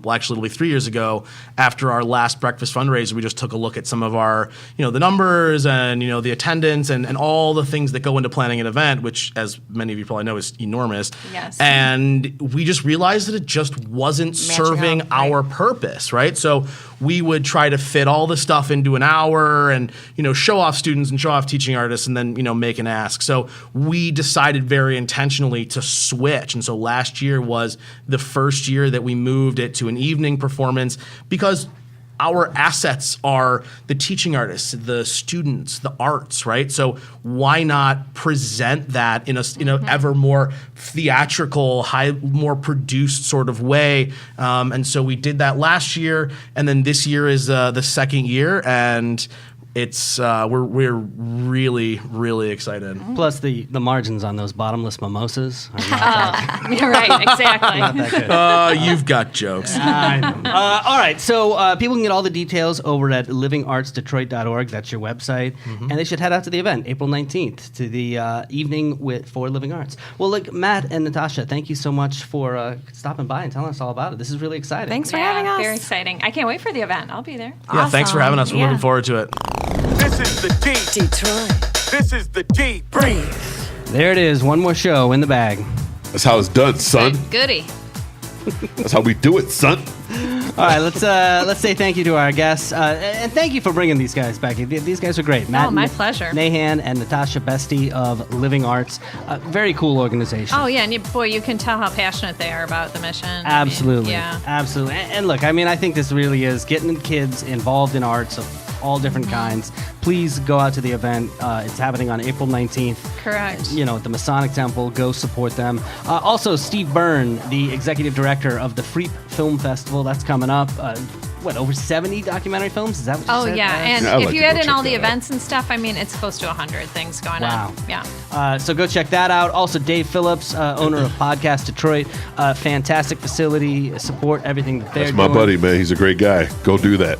Speaker 9: actually, it'll be 3 years ago. After our last breakfast fundraiser, we just took a look at some of our, the numbers and the attendance and all the things that go into planning an event, which, as many of you probably know, is enormous.
Speaker 6: Yes.
Speaker 9: And we just realized that it just wasn't serving our purpose, right? So we would try to fit all the stuff into an hour and show off students and show off teaching artists and then make an ask. So we decided very intentionally to switch, and so last year was the first year that we moved it to an evening performance because our assets are the teaching artists, the students, the arts, right? So why not present that in a ever more theatrical, more produced sort of way? And so we did that last year, and then this year is the second year, and it's we're really, really excited.
Speaker 4: Plus the margins on those bottomless mimosas are not that,
Speaker 6: You're right, exactly.
Speaker 4: not that good.
Speaker 9: You've got jokes.
Speaker 4: I know. All right, so people can get all the details over at livingartsdetroit.org. That's your website. And they should head out to the event, April 19th, to the evening for Living Arts. Well, look, Matt and Natasha, thank you so much for stopping by and telling us all about it. This is really exciting.
Speaker 8: Thanks for having us.
Speaker 6: Very exciting. I can't wait for the event. I'll be there.
Speaker 9: Yeah, thanks for having us. We're looking forward to it.
Speaker 2: This is the D.
Speaker 3: Detroit.
Speaker 2: This is the D. Breathe.
Speaker 4: There it is, one more show in the bag.
Speaker 5: That's how it's done, son.
Speaker 6: Goody.
Speaker 5: That's how we do it, son.
Speaker 4: All right, let's say thank you to our guests, and thank you for bringing these guys back. These guys are great. Matt,
Speaker 6: my pleasure.
Speaker 4: Nahan and Natasha Beste of Living Arts, very cool organization.
Speaker 6: Oh yeah, and you can tell how passionate they are about the mission.
Speaker 4: Absolutely,
Speaker 6: yeah,
Speaker 4: absolutely. And look, I mean, I think this really is getting kids involved in arts of all different kinds. Please go out to the event. It's happening on April 19th.
Speaker 6: Correct.
Speaker 4: At the Masonic Temple. Go support them. Also, Steve Byrne, the executive director of the Freep Film Festival, that's coming up. Over 70 documentary films? Is that what you said?
Speaker 6: Oh, yeah. And
Speaker 5: Yeah, I'd
Speaker 6: if
Speaker 5: like
Speaker 6: you
Speaker 5: to
Speaker 6: add
Speaker 5: go
Speaker 6: in all
Speaker 5: check
Speaker 6: the
Speaker 5: that out.
Speaker 6: events and stuff, I mean, it's close to 100 things going on. Yeah.
Speaker 4: So go check that out. Also, Dave Phillips, owner of Podcast Detroit. Fantastic facility. Support everything that they're
Speaker 5: That's
Speaker 4: doing.
Speaker 5: my buddy, man. He's a great guy. Go do that.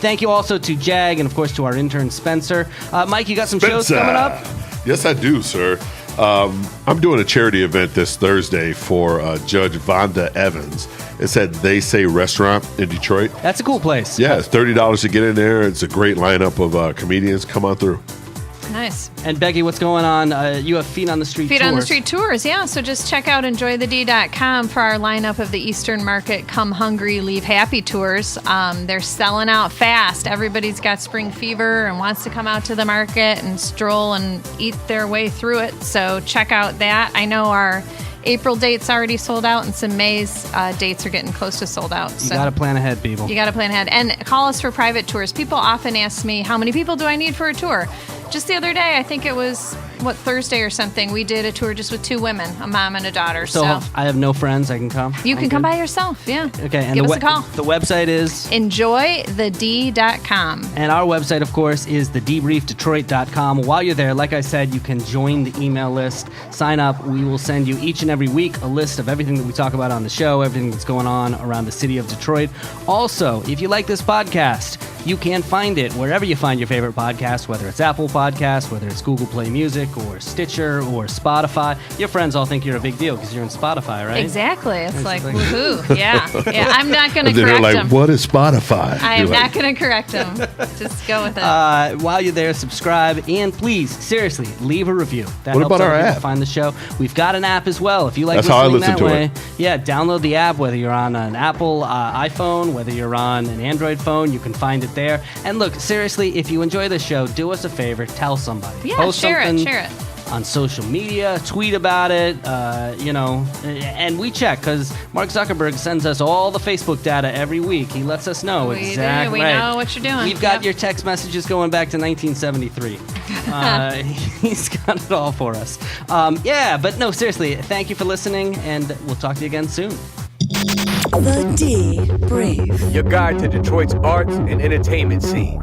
Speaker 4: Thank you also to Jag and, of course, to our intern, Spencer. Mike, you got some shows
Speaker 5: Spencer.
Speaker 4: coming up?
Speaker 5: Yes, I do, sir. I'm doing a charity event this Thursday for Judge Vonda Evans. It's at They Say Restaurant in Detroit.
Speaker 4: That's a cool place.
Speaker 5: Yeah, it's $30 to get in there. It's a great lineup of comedians. Come on through.
Speaker 6: Nice.
Speaker 4: And Becky, what's going on? You have Feet on the Street
Speaker 6: Feet on the
Speaker 4: tours.
Speaker 6: Street tours, yeah. So just check out enjoythed.com for our lineup of the Eastern Market Come Hungry, Leave Happy tours. They're selling out fast. Everybody's got spring fever and wants to come out to the market and stroll and eat their way through it. So check out that. I know our April date's already sold out, and some May's dates are getting close to sold out.
Speaker 4: You got to plan ahead, people.
Speaker 6: You got to plan ahead. And call us for private tours. People often ask me, how many people do I need for a tour? Just the other day, I think it was Thursday or something, we did a tour just with 2 women, a mom and a daughter.
Speaker 4: So I have no friends. I can come.
Speaker 6: You can come by yourself. Yeah.
Speaker 4: Okay. And
Speaker 6: give us a call.
Speaker 4: The website is
Speaker 6: enjoythed.com.
Speaker 4: And our website, of course, is thedebriefdetroit.com. While you're there, like I said, you can join the email list, sign up. We will send you each and every week a list of everything that we talk about on the show, everything that's going on around the city of Detroit. Also, if you like this podcast, you can find it wherever you find your favorite podcast, whether it's Apple Podcasts, whether it's Google Play Music, or Stitcher, or Spotify. Your friends all think you're a big deal because you're in Spotify, right?
Speaker 6: Exactly. It's like, woohoo. Yeah. I'm not going to correct
Speaker 5: They're like,
Speaker 6: them.
Speaker 5: what is Spotify?
Speaker 6: I am not going to correct them. Just go with it.
Speaker 4: While you're there, subscribe, and please, seriously, leave a review. That
Speaker 5: What
Speaker 4: helps
Speaker 5: about our
Speaker 4: other people
Speaker 5: app?
Speaker 4: find the show. We've got an app as well. If you like
Speaker 5: That's how I
Speaker 4: listening
Speaker 5: listen
Speaker 4: that
Speaker 5: to
Speaker 4: way,
Speaker 5: it.
Speaker 4: yeah, download the app. Whether you're on an Apple iPhone, whether you're on an Android phone, you can find it there. And look, seriously, if you enjoy the show, do us a favor, tell somebody.
Speaker 6: Yeah,
Speaker 4: Post
Speaker 6: share it,
Speaker 4: something
Speaker 6: share it.
Speaker 4: on social media, tweet about it, and we check because Mark Zuckerberg sends us all the Facebook data every week. He lets us know
Speaker 6: We do.
Speaker 4: exactly.
Speaker 6: We know what you're doing.
Speaker 4: We've got
Speaker 6: Yep.
Speaker 4: your text messages going back to 1973. He's got it all for us. But no, seriously, thank you for listening, and we'll talk to you again soon.
Speaker 3: The Debrief.
Speaker 2: Your guide to Detroit's arts and entertainment scene.